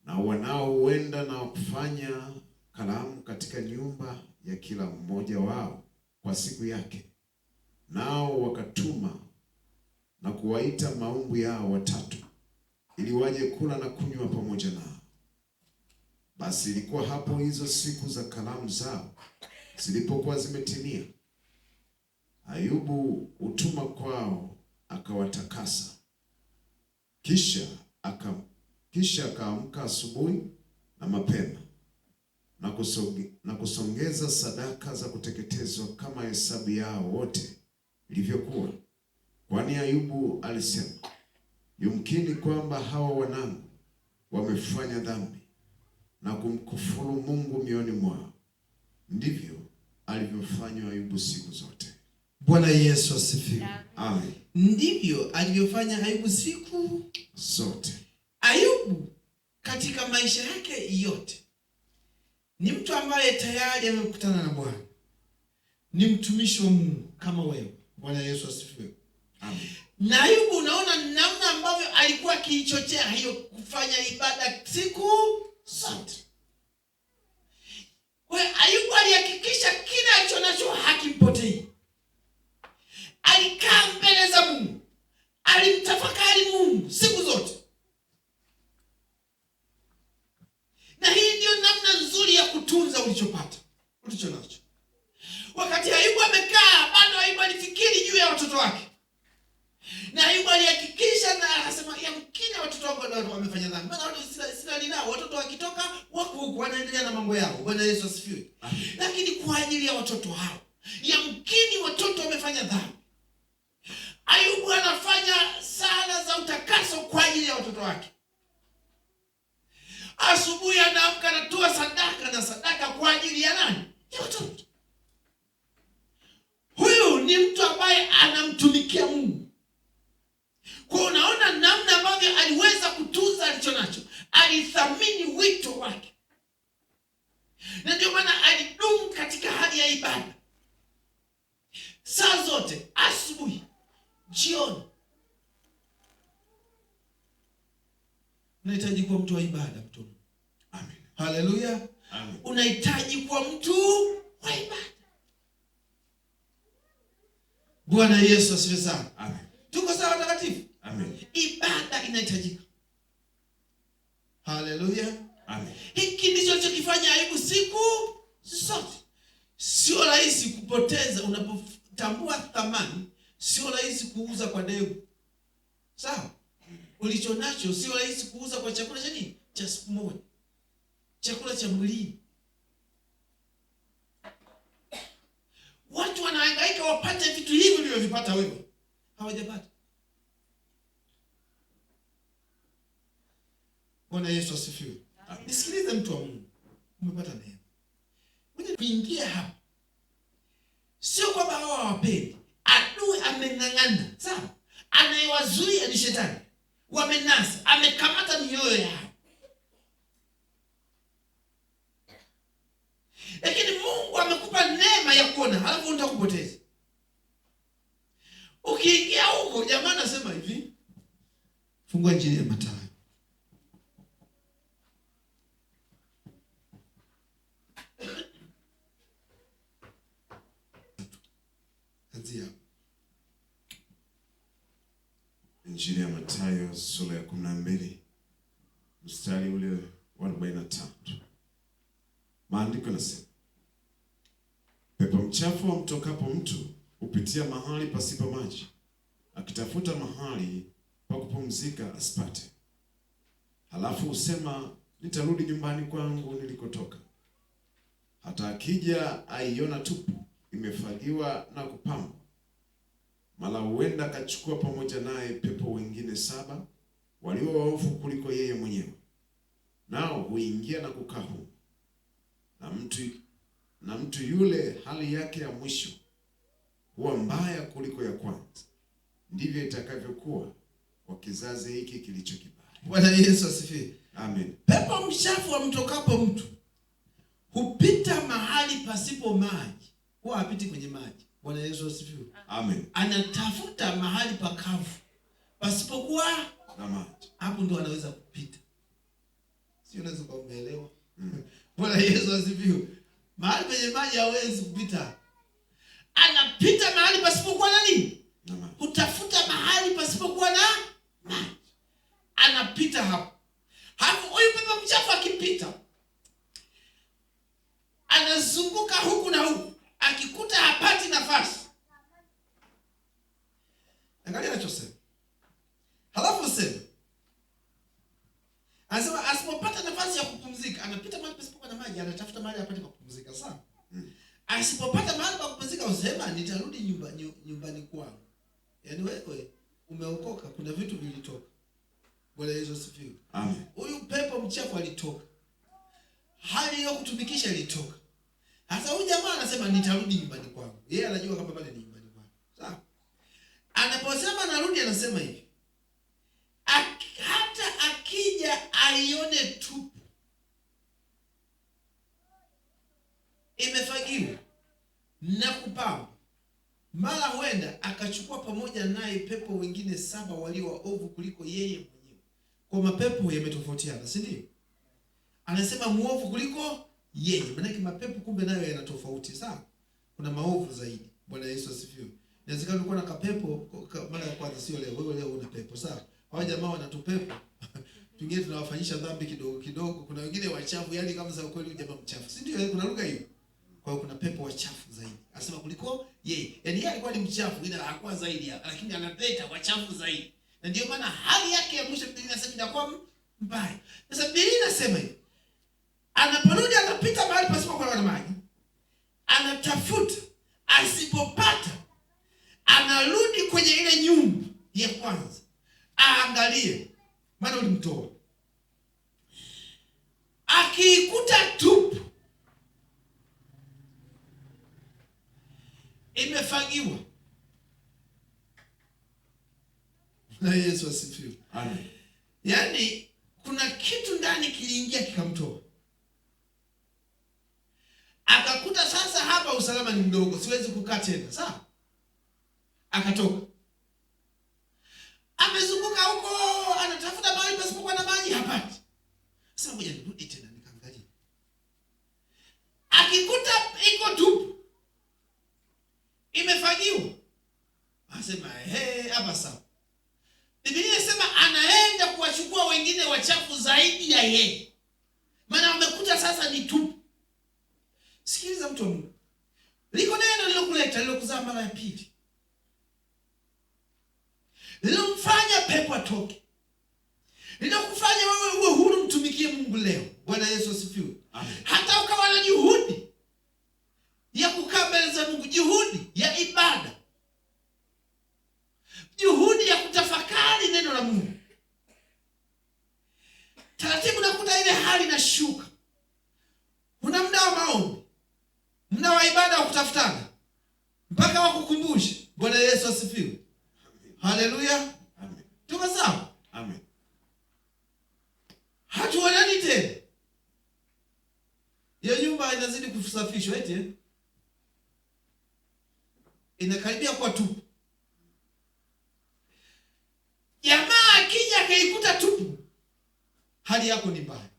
S2: na wanaoenda na kufanya karamu katika nyumba ya kila mmoja wao kwa siku yake. Nao wakatuma na kuwaita maumbu yao 3 ili waje kula na kunywa pamoja nao. Basi ilikuwa hapo hizo siku za karamu zao zilipokuwa zimetimia, Ayubu utuma kwao akawatakasa. Kisha akaamka asubuhi na mapema na kusongeza sadaka za kuteketezwa kama hesabu yao wote ilivyokuwa. Kwani Ayubu alisema, yumkini kwamba hawa wanangu wamefanya dhambi na kumkufuru Mungu mioyoni mwao. Ndivyo alivyofanya Ayubu siku zote.
S1: Bwana Yesu asifiwe.
S2: Amen.
S1: Ndivyo alivyofanya Ayubu siku
S2: zote.
S1: Ayubu katika maisha yake yote ni mtu ambaye tayari amekutana na Bwana. Ni mtumishi wa Mungu kama wewe. Bwana Yesu asifiwe.
S2: Amen.
S1: Na Ayubu unaona namna ambavyo alikuwa akiichochea hiyo kufanya ibada siku zote. Ayubu alihakikisha kila alichonacho hakimpotei. Alikaa mbele za Mungu, alimtafakari Mungu siku zote. Na hii ndio namna nzuri ya kutunza ulichonacho. Wakati Ayubu amekaa, bado Ayubu alifikiri juu ya watoto wake. Na Ayubu alihakikisha na akasema, yamkini watoto wangu ndio wamefanya dhambi. Maana watu sina linao, watoto wakitoka wako huko wanaendelea na mambo yao. Bwana Yesu asifiwe. Lakini kwa ajili ya watoto hao, yamkini watoto wamefanya dhambi, Ayubu anafanya sala za utakaso kwa ajili ya watoto wake. Asubuhi anaamka anatoa sadaka kwa ajili ya nani? Ya watoto. Huyu ni mtu ambaye anamtumikia Mungu. Kwa unaona namna ambavyo aliweza kutunza alichonacho. Alithamini wito wake. Na ndio maana
S3: dumu katika hali ya ibada saa zote, asubuhi, jioni. Unahitaji kuwa mtu wa ibada, mtu.
S2: Amen.
S3: Haleluya.
S2: Amen.
S3: Unahitaji kuwa mtu wa ibada. Bwana Yesu asifiwe sana.
S2: Amen.
S3: Tuko sawa takatifu?
S2: Amen.
S3: Ibada inahitajika. Haleluya.
S2: Amen.
S3: Hiki ndicho alichokifanya Ayubu siku zote. Sio rahisi kupoteza. Unapotambua thamani, sio rahisi kuuza kwa demu. Sawa? Ulicho nacho sio rahisi kuuza kwa chakula cha nini? Cha siku moja. Chakula cha mwilini. Watu wanahangaika wapate vitu hivi ulivyovipata wewe. Hawajapata. Bwana Yesu asifiwe. Nisikilize mtu wa Mungu. Umepata neema. Mwenye kuingia hapa. Sio kwamba hao hawapendi. Adui ameng'ang'ana. Sawa? Anayewazuia ni shetani. Wamenasa, amekamata mioyo yao. Lakini Mungu amekupa neema ya kuona, halafu unataka kupoteza. Ukiingia huko, jamaa anasema hivi. Fungua Injili ya Mathayo. Anzia.
S2: Injili ya Mathayo sura ya 12 mstari ule wa 43. Maandiko yanasema, pepo mchafu amtokapo mtu hupitia mahali pasipo maji, akitafuta mahali pa kupumzika asipate. Halafu husema, nitarudi nyumbani kwangu nilikotoka. Hata akija aiona tupu, imefagiwa na kupambwa. Mara huenda akachukua pamoja naye pepo wengine 7 walio waovu kuliko yeye mwenyewe, nao huingia na kukaa humo. Na mtu yule hali yake ya mwisho huwa mbaya kuliko ya kwanza. Ndivyo itakavyokuwa kwa kizazi hiki kilicho kibaya.
S3: Bwana Yesu asifiwe.
S2: Amen.
S3: Pepo mchafu amtokapo mtu hupita mahali pasipo maji. Huwa hapiti kwenye maji. Bwana Yesu asifiwe.
S2: Amen.
S3: Anatafuta mahali pakavu pasipokuwa
S2: na maji.
S3: Hapo ndo anaweza kupita. Sio, unaweza kuelewa? Bwana Yesu asifiwe. Mahali penye maji hawezi kupita. Anapita mahali pasipokuwa na nini?
S2: Na maji.
S3: Utafuta mahali pasipokuwa na maji. Anapita hapo. Hapo huyu pepo mchafu akipita, anazunguka huku na huku, akikuta hapati nafasi. Angalia anachosema. Halafu sema, anasema asipopata nafasi ya kupumzika, anapita mahali pasipokuwa na maji, anatafuta mahali apate kupumzika. Sawa? Asipopata mahali pa kupumzika, usema nitarudi nyumbani kwangu. Yaani wewe umeokoka, kuna vitu vilitoka. Bwana Yesu asifiwe.
S2: Amen.
S3: Huyu pepo mchafu alitoka. Hali ya kutumikisha ilitoka. Sasa huyu jamaa anasema nitarudi nyumbani kwangu. Yeye anajua kama pale ni nyumbani kwangu. Sawa? Anaposema narudi, anasema hivi. Hata akija aione tupu, imefagiwa na kupamba, mara huenda akachukua pamoja naye pepo wengine 7 walio waovu kuliko yeye mwenyewe. Kwa mapepo yametofautiana, si ndio? Anasema muovu kuliko yeye. Maana mapepo kumbe nayo yana tofauti. Sawa? Kuna maovu zaidi. Bwana Yesu asifiwe. Inawezekana ulikuwa na kapepo mara ya kwanza, sio leo. Wewe leo una pepo. Sawa? Hao jamaa wana tupepo. Tungine tunawafanyisha dhambi kidogo kidogo. Kuna wengine wachafu, yani kama za kweli jamaa mchafu. Si ndio? Kuna lugha hiyo. Kwa hiyo kuna pepo wachafu zaidi. Anasema kuliko yeye. Yaani yeye alikuwa ni mchafu ila hakuwa zaidi, lakini analeta wachafu zaidi. Na ndio maana hali yake ya mwisho Biblia inasema inakuwa mbaya. Sasa Biblia inasema hivi. Anaporudi anapita mahali pasipokuwa na maji. Anatafuta, asipopata, anarudi kwenye ile nyumba ya kwanza. Aangalie maana ulimtoa. Akiikuta tupu, imefagiwa. Na Yesu asifiwe.
S2: Amen.
S3: Yaani kuna kitu ndani kiliingia kikamtoa. Akakuta kukaa tena. Sawa? Akatoka. Amezunguka huko, anatafuta mahali pasipokuwa na maji, hapati. Sasa ngoja nirudi tena nikaangalia. Akikuta iko tupu, imefagiwa, anasema hapa sawa. Biblia inasema anaenda kuwachukua wengine wachafu zaidi ya yeye, maana wamekuta sasa ni tupu. Sikiliza mtu wa Mungu, liko neno lilokuleta, lilokuzaa mara ya pili, lilomfanya pepo atoke, lilokufanya wewe uwe huru mtumikie Mungu leo. Bwana Yesu asifiwe. Hata ukawa na juhudi ya kukaa mbele za Mungu, juhudi ya ibada, juhudi ya kutafakari neno la Mungu, taratibu nakuta ile hali inashuka. Kuna muda wa maombi, muda wa ibada wa kutafutana, mpaka wakukumbushe. Bwana Yesu asifiwe. Haleluya.
S2: Amen.
S3: Tuko sawa?
S2: Amen.
S3: Hatuonani tena. Hiyo nyumba inazidi kusafishwa eti. Inakaribia kuwa tupu. Jamaa akija akaikuta tupu, hali yako ni mbaya.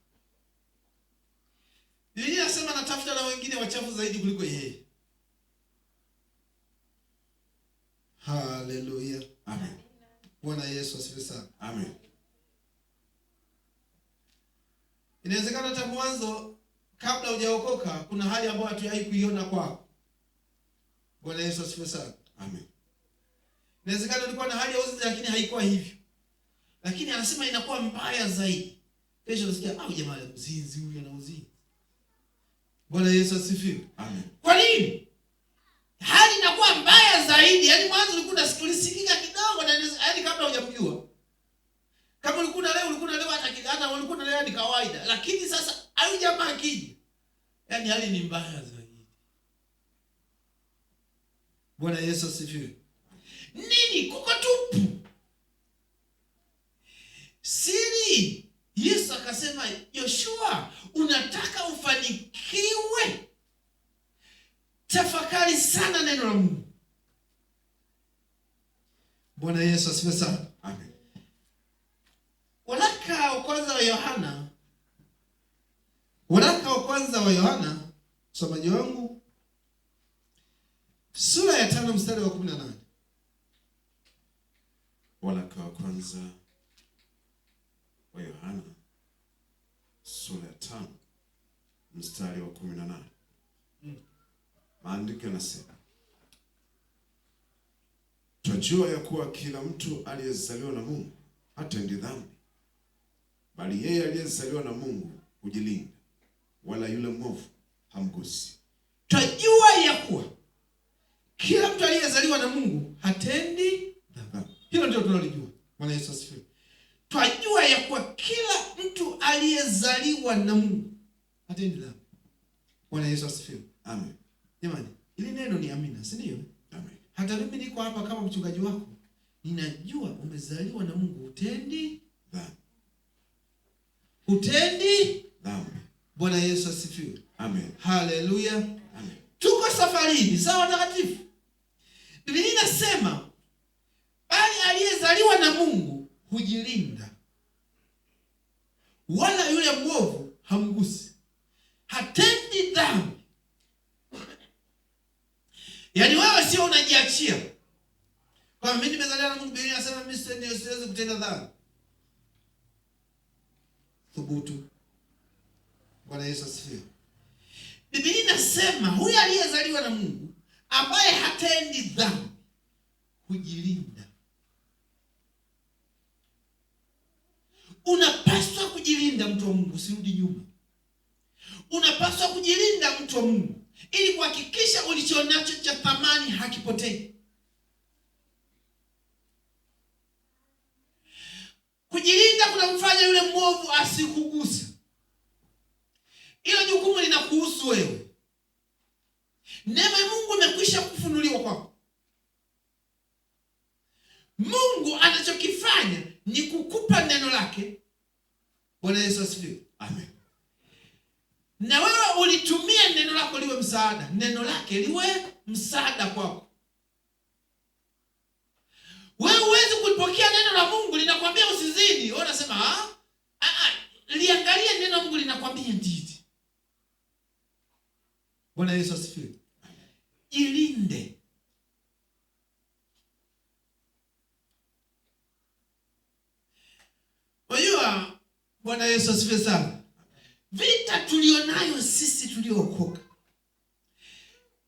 S3: Biblia inasema natafuta na wengine wachafu zaidi kuliko yeye. Haleluya.
S2: Amen.
S3: Bwana Yesu asifiwe sana.
S2: Amen.
S3: Inawezekana hata mwanzo kabla hujaokoka kuna hali ambayo hatujawahi kuiona kwako. Bwana Yesu asifiwe sana.
S2: Amen.
S3: Inawezekana ulikuwa na hali ya uzinzi lakini haikuwa hivyo. Lakini anasema inakuwa mbaya zaidi. Kesho unasikia jamaa mzinzi huyu ana uzinzi. Bwana Yesu asifiwe.
S2: Amen.
S3: Kwa nini? Hali inakuwa mbaya zaidi. Yaani mwanzo ulikuwa unasikika kidogo na yaani kabla hujamjua. Kama ulikuwa leo hata ulikuwa leo ni kawaida. Lakini sasa huyu jamaa akija, yaani hali ni mbaya zaidi. Bwana Yesu asifiwe. Nini? Kuko tupu. Siri. Yesu akasema, Yoshua, unataka ufanikiwe, tafakari sana neno la Mungu. Bwana Yesu asifiwe sana.
S2: Amen.
S3: Waraka wa kwanza wa Yohana, msomaji wangu, sura ya 5 mstari wa 18.
S2: Waraka wa kwanza wa Yohana sura ya 5 mstari wa 18. Maandiko yanasema, twajua ya kuwa kila mtu aliyezaliwa na Mungu hatendi dhambi, bali yeye aliyezaliwa na Mungu hujilinda, wala yule mwovu hamgusi.
S3: Twajua ya kuwa kila mtu aliyezaliwa na Mungu hatendi dhambi. Hilo ndio tunalijua. Bwana Yesu asifiwe. Twajua ya kuwa kila mtu aliyezaliwa na Mungu hatendi dhambi. Bwana Yesu asifiwe.
S2: Amen.
S3: Jamani, hili neno ni amina, si ndio?
S2: Amen.
S3: Hata mimi niko hapa kama mchungaji wako, ninajua umezaliwa na Mungu, hutendi
S2: dhambi.
S3: Hutendi
S2: dhambi.
S3: Bwana Yesu asifiwe.
S2: Amen.
S3: Haleluya.
S2: Amen.
S3: Tuko safarini, sawa takatifu. Biblia inasema, bali aliyezaliwa na Mungu hujilinda, wala yule mwovu hamgusi. Hatendi dhambi. Yaani wewe sio unajiachia. Kwa mimi nimezaliwa na Mungu, Biblia inasema mimi siwezi kutenda dhambi. Thubutu. Bwana Yesu asifiwe. Biblia inasema huyu aliyezaliwa na Mungu ambaye hatendi dhambi hujilinda. Unapaswa kujilinda, mtu wa Mungu, usirudi nyuma. Unapaswa kujilinda, mtu wa Mungu, ili kuhakikisha ulichonacho cha thamani hakipotei. Kujilinda kunamfanya yule mwovu asikuguse. Hilo jukumu linakuhusu wewe. Neema ya Mungu imekwisha kufunuliwa kwako. Mungu anachokifanya ni kukupa neno lake. Bwana Yesu asifiwe.
S2: Amen.
S3: Na wewe ulitumia neno lako liwe msaada. Neno lake liwe msaada kwako. Wewe huwezi kulipokea neno la Mungu linakwambia usizini, wewe unasema liangalie neno la Mungu linakwambia ndidi. Bwana Yesu asifiwe. Jilinde. Unajua, Bwana Yesu asifiwe sana. Vita tulionayo sisi tuliookoka,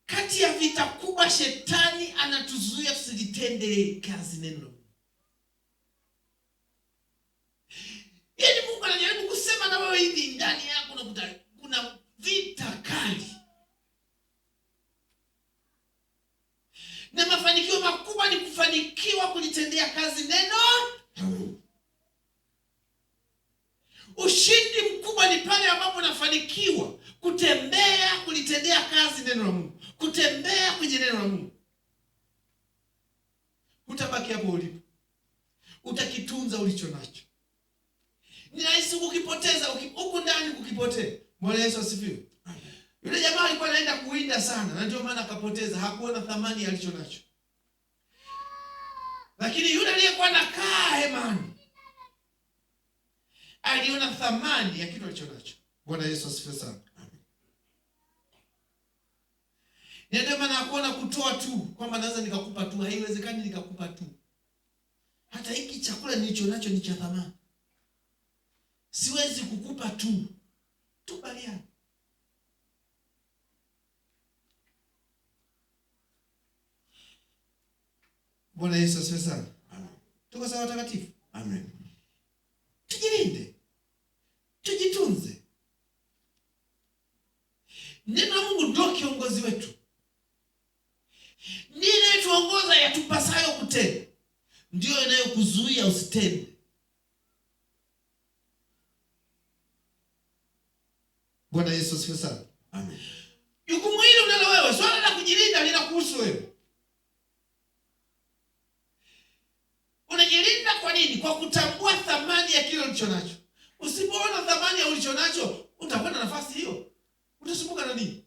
S3: kati ya vita kubwa, shetani anatuzuia tusilitende kazi neno la Mungu. Yaani Mungu anajaribu kusema na wewe hivi, ndani yako unakuta kuna vita kali. Na mafanikio makubwa ni kufanikiwa kulitendea kazi neno. Ushindi mkubwa ni pale ambapo unafanikiwa kutembea kulitendea kazi neno la Mungu, kutembea kwenye neno la Mungu. Utabaki hapo ulipo, utakitunza ulicho nacho. Ni rahisi kukipoteza huko ndani, kukipotea. Bwana Yesu asifiwe. Yule jamaa alikuwa anaenda kuwinda sana, na ndio maana akapoteza, hakuona thamani alicho nacho. Lakini yule aliyekuwa anakaa hemani aliona thamani ya kitu alicho nacho. Bwana Yesu asifiwe sana. Ndio maana hakuona kutoa tu, kwamba naweza nikakupa tu. Haiwezekani nikakupa tu. Hata hiki chakula nilicho nacho ni cha thamani. Siwezi kukupa tu. Tukubaliane. Bwana Yesu asifiwe sana. Amen. Tuko sawa watakatifu?
S2: Amen.
S3: Tujilinde. Tujitunze. Neno la Mungu ndio kiongozi wetu. Ndiye tuongoza yatupasayo kutenda. Ndio inayokuzuia usitende. Bwana Yesu asifiwe sana.
S2: Amen.
S3: Jukumu hili unalo wewe. Swala la kujilinda linakuhusu wewe. Unajilinda kwa nini? Kwa kutambua thamani ya kile ulicho nacho. Usipoona thamani ya ulicho nacho, utapata nafasi hiyo. Utasumbuka na nini?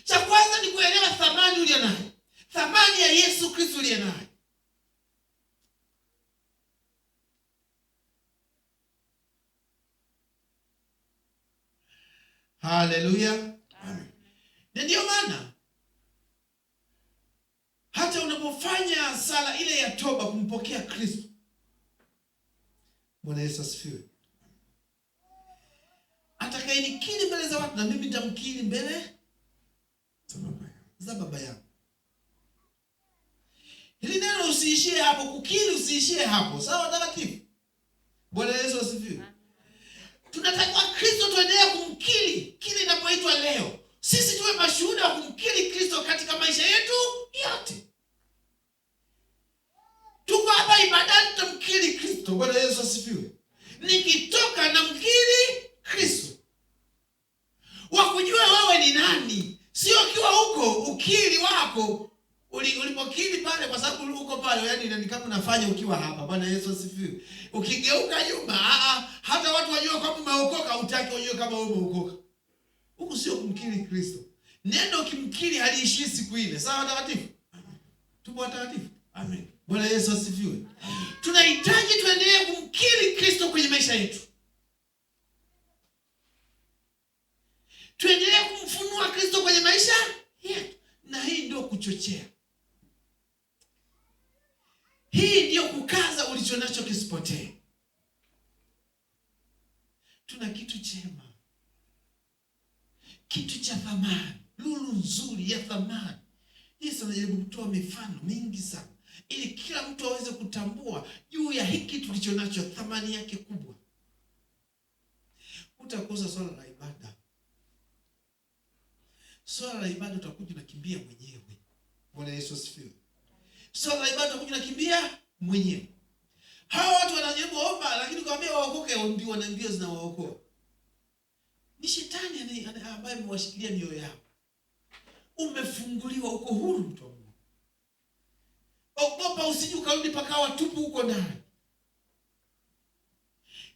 S3: Cha kwanza ni kuelewa thamani uliyo nayo. Thamani ya Yesu Kristo uliye nayo. Haleluya.
S2: Amen.
S3: Ndio maana hata unapofanya sala ile ya toba kumpokea Kristo. Bwana Yesu asifiwe. Atakayenikiri mbele za watu, na mimi nitamkiri mbele za Baba yangu. Hili neno usiishie hapo, kukiri usiishie hapo. Sawa watakatifu? Bwana Yesu asifiwe. Tunatakiwa Kristo tuendelee kumkiri kile inapoitwa leo. Sisi tuwe mashuhuda wa kumkiri Kristo katika maisha yetu yote. Tuko hapa ibadani tumkiri Kristo. Bwana Yesu asifiwe. Nikitoka na mkiri Kristo. Wakujua wewe ni nani. Sio kiwa huko ukiri wako ulipokiri pale kwa sababu uko pale, yani ni kama unafanya ukiwa hapa. Bwana Yesu asifiwe. Ukigeuka nyuma, hata watu wajue kama umeokoka, utaki wajue kama wewe umeokoka. Huko sio kumkiri Kristo. Neno kimkiri haliishi siku ile. Sawa watakatifu? Tupo watakatifu?
S2: Amen.
S3: Bwana Yesu asifiwe. Tunahitaji tuendelee kumkiri Kristo kwenye maisha yetu. Tuendelee kumfunua Kristo kwenye maisha yetu. Na hii ndio kuchochea. Hii ndio kukaza ulicho nacho kisipotee. Tuna kitu chema. Kitu cha thamani. Lulu nzuri ya thamani. Yesu anajaribu kutoa mifano mingi sana, ili kila mtu aweze kutambua juu ya hiki tulicho nacho, thamani yake kubwa. Utakosa swala la ibada. Swala la ibada utakuja unakimbia mwenyewe. Bwana Yesu asifiwe. Swala la ibada utakuja unakimbia mwenyewe. Hawa watu wanajaribu omba, lakini kwambia waokoke, ndio wana mbio zinawaokoa. Ni shetani ambaye amewashikilia mioyo yao. Umefunguliwa, uko huru mtu wa Mungu. Ogopa usije ukarudi pakawa tupu huko ndani.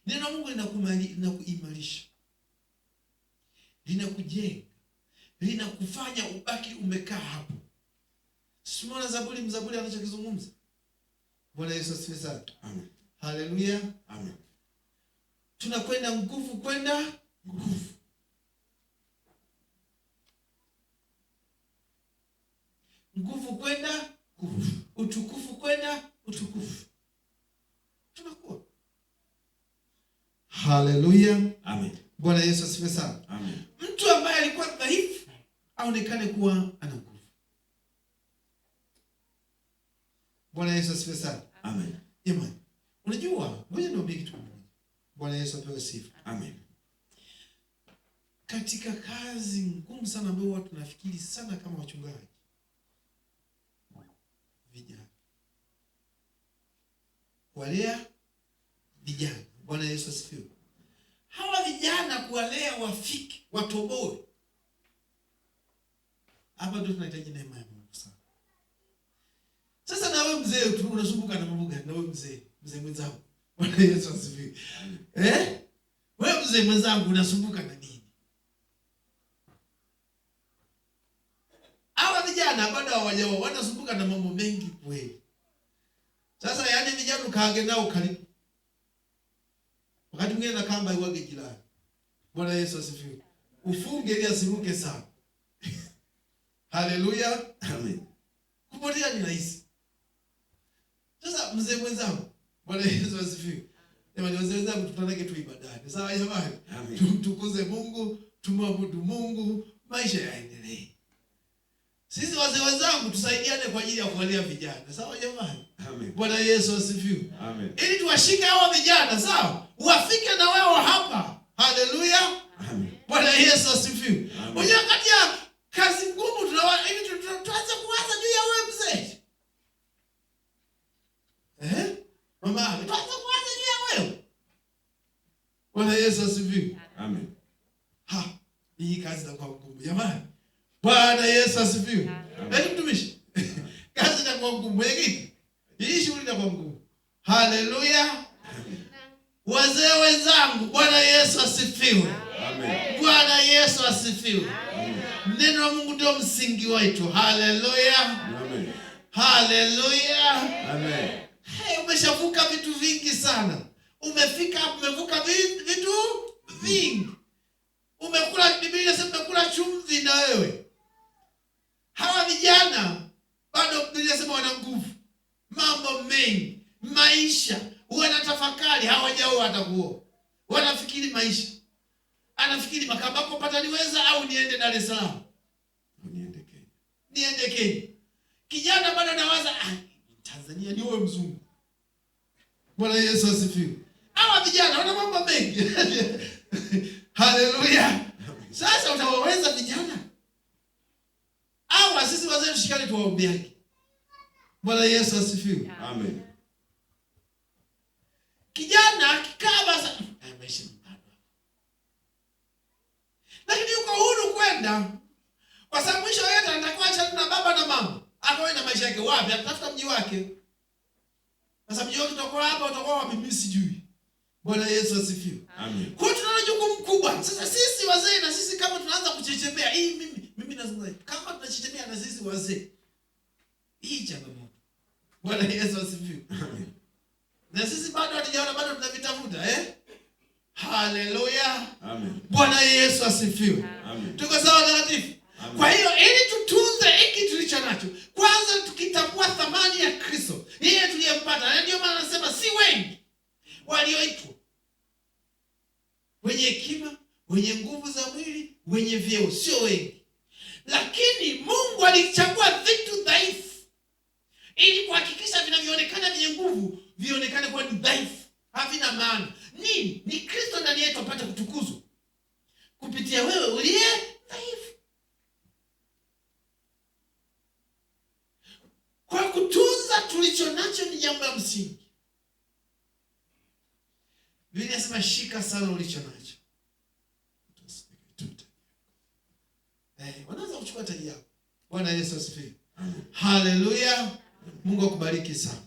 S3: Neno la Mungu linakuimarisha. Linakujenga. linakufanya ubaki umekaa hapo. Simona Zaburi, mzaburi anachokizungumza. Bwana Yesu asifiwe sana.
S2: Amen.
S3: Haleluya.
S2: Amen.
S3: Tunakwenda nguvu kwenda nguvu. Nguvu kwenda nguvu. Utukufu kwenda utukufu. Tunakuwa. Haleluya.
S2: Amen.
S3: Bwana Yesu asifiwe sana.
S2: Amen.
S3: Mtu ambaye alikuwa dhaifu aonekane kuwa ana nguvu. Bwana Yesu asifiwe sana.
S2: Amen.
S3: Jamani, unajua, ngoja niwaambie kitu kimoja. Bwana Yesu apewe sifa.
S2: Amen.
S3: Katika kazi ngumu sana ambayo watu tunafikiri sana kama wachungaji, vijana, kuwalea vijana. Bwana Yesu asifiwe. Hawa vijana kuwalea wafike, watoboe. Hapa ndio tunahitaji neema ya Mungu sana. Sasa na wewe mzee tu unasumbuka na mambo gani? Na wewe mzee mwenzangu. Bwana Yesu asifiwe. Wewe mzee mwenzangu unasumbuka na nini? Hawa vijana bado hawajaoa, wanasumbuka na mambo mengi kweli. Sasa yani vijana ukaage nao karibu. Wakati mwingine na kamba iwage jirani. Bwana Yesu asifiwe. Ufunge ili asiruke sana. Haleluya.
S2: Amen.
S3: Kupotea ni rahisi. Sasa mzee mwenzangu, Bwana Yesu asifiwe. Jamani wazee wenzangu, tutanake tu ibadani. Sawa jamani? Tumtukuze Mungu, tumwabudu Mungu, maisha yaendelee. Sisi wazee wenzangu tusaidiane kwa ajili ya kuwalea vijana. Sawa jamani?
S2: Amen.
S3: Bwana Yesu asifiwe.
S2: Amen.
S3: Ili tuwashike hao vijana, sawa? Wafike na wao hapa. Haleluya.
S2: Amen.
S3: Bwana Yesu asifiwe.
S2: Amen.
S3: Unajua kati ya kazi ngumu ili tuanze kuwaza juu ya wewe mzee. Mama, tuanze kuwaza juu ya wewe. Bwana Yesu asifiwe.
S2: Amen.
S3: Hii kazi inakuwa ngumu jamani. Bwana Yesu asifiwe. Mtumishi. Kazi inakuwa ngumu. Mwenyekiti. Hii shughuli inakuwa ngumu. Haleluya. Wazee wenzangu, Bwana Yesu asifiwe.
S2: Amen.
S3: Bwana Yesu asifiwe.
S2: Amen.
S3: Neno la Mungu ndio msingi wetu. Haleluya.
S2: Amen.
S3: Haleluya.
S2: Amen.
S3: Umeshavuka vitu vingi sana. Umevuka vitu vingi. Umekula, Biblia inasema umekula chumvi na wewe. Hawa vijana bado Biblia inasema wana nguvu. Mambo mengi, maisha, wanatafakari, hawajaoa hata kuoa. Wanafikiri maisha. Anafikiri Makambako pataniweza au niende Dar es Salaam? Niende Kenya. Kijana bado anawaza Tanzania ni wewe mzungu. Bwana Yesu asifiwe. Hawa vijana wana mambo mengi. Haleluya. Sasa utawaweza vijana? Hawa sisi wazee tushikane tuwaombeane. Bwana Yesu asifiwe.
S2: Amen.
S3: Kijana akikaa basi maisha mbaya. Lakini yuko huru kwenda. Kwa sababu mwisho yote anatakuwa achana na baba na mama. Akawe na maisha yake wapi? Atafuta mji wake. Sasa mji wake utakuwa hapa, utakuwa wapi mimi sijui. Bwana Yesu asifiwe.
S2: Amen.
S3: Kwa hiyo tunalo jukumu kubwa. Sasa sisi wazee na sisi kama tunaanza kuchechemea, mimi nazungumza kama tunachechemea na sisi wazee. Hii changamoto. Bwana Yesu asifiwe.
S2: Amen.
S3: Na sisi bado hatujaona, bado tunavitafuta Haleluya.
S2: Amen.
S3: Bwana Yesu asifiwe.
S2: Amen.
S3: Tuko sawa takatifu? Kwa hiyo ili tutunze hiki tulicho nacho, kwanza tukitambua thamani ya Kristo, yeye tuliyempata. Na ndio maana anasema si wengi walioitwa, wenye hekima, wenye nguvu za mwili, wenye vyeo, sio wengi. Lakini Mungu alichagua vitu dhaifu ili kuhakikisha vinavyoonekana vyenye nguvu vionekane kuwa ni dhaifu, havina maana. Nini? Ni Kristo ndani yetu apate kutukuzwa kupitia wewe uliye dhaifu. Kwa kutunza tulicho nacho ni jambo la msingi. Biblia inasema shika sana ulicho nacho. Wanaanza kuchukua taji yako. Bwana Yesu asifiwe. Haleluya. Mungu akubariki sana.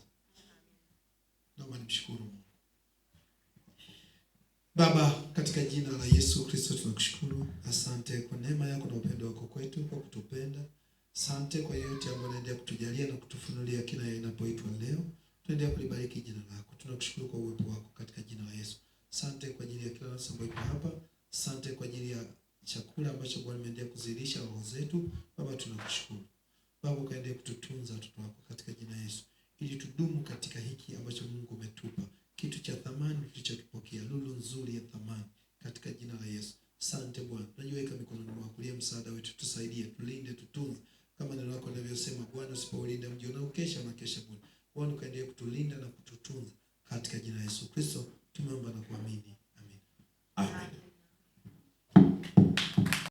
S3: Naomba nimshukuru Mungu. Baba
S1: Katika jina la Yesu Kristo tunakushukuru. Asante kwa neema yako na upendo wako kwetu, kwa kutupenda. Asante kwa yote ambayo unaendelea kutujalia na kutufunulia kila inapoitwa leo. Tunaendelea kulibariki jina lako. Tunakushukuru kwa uwepo wako katika jina la Yesu. Asante kwa ajili ya kila nafsi ambayo iko hapa. Asante kwa ajili ya chakula ambacho Bwana ameendelea kuzilisha roho zetu. Baba tunakushukuru. Baba ukaendelea kututunza watoto wako katika jina la Yesu. Ili tudumu katika hiki ambacho Mungu umetupa. Kitu cha thamani tulichokipokea, lulu nzuri ya thamani katika jina la Yesu. Asante Bwana. Najiweka mikononi mwako, kulia msaada wetu, tusaidie, tulinde, tutunze. Kama neno lako linavyosema, Bwana usipoulinda mji unaokesha na kesha Bwana. Bwana ukaendelee kutulinda na kututunza katika jina la Yesu Kristo tumeomba na kuamini.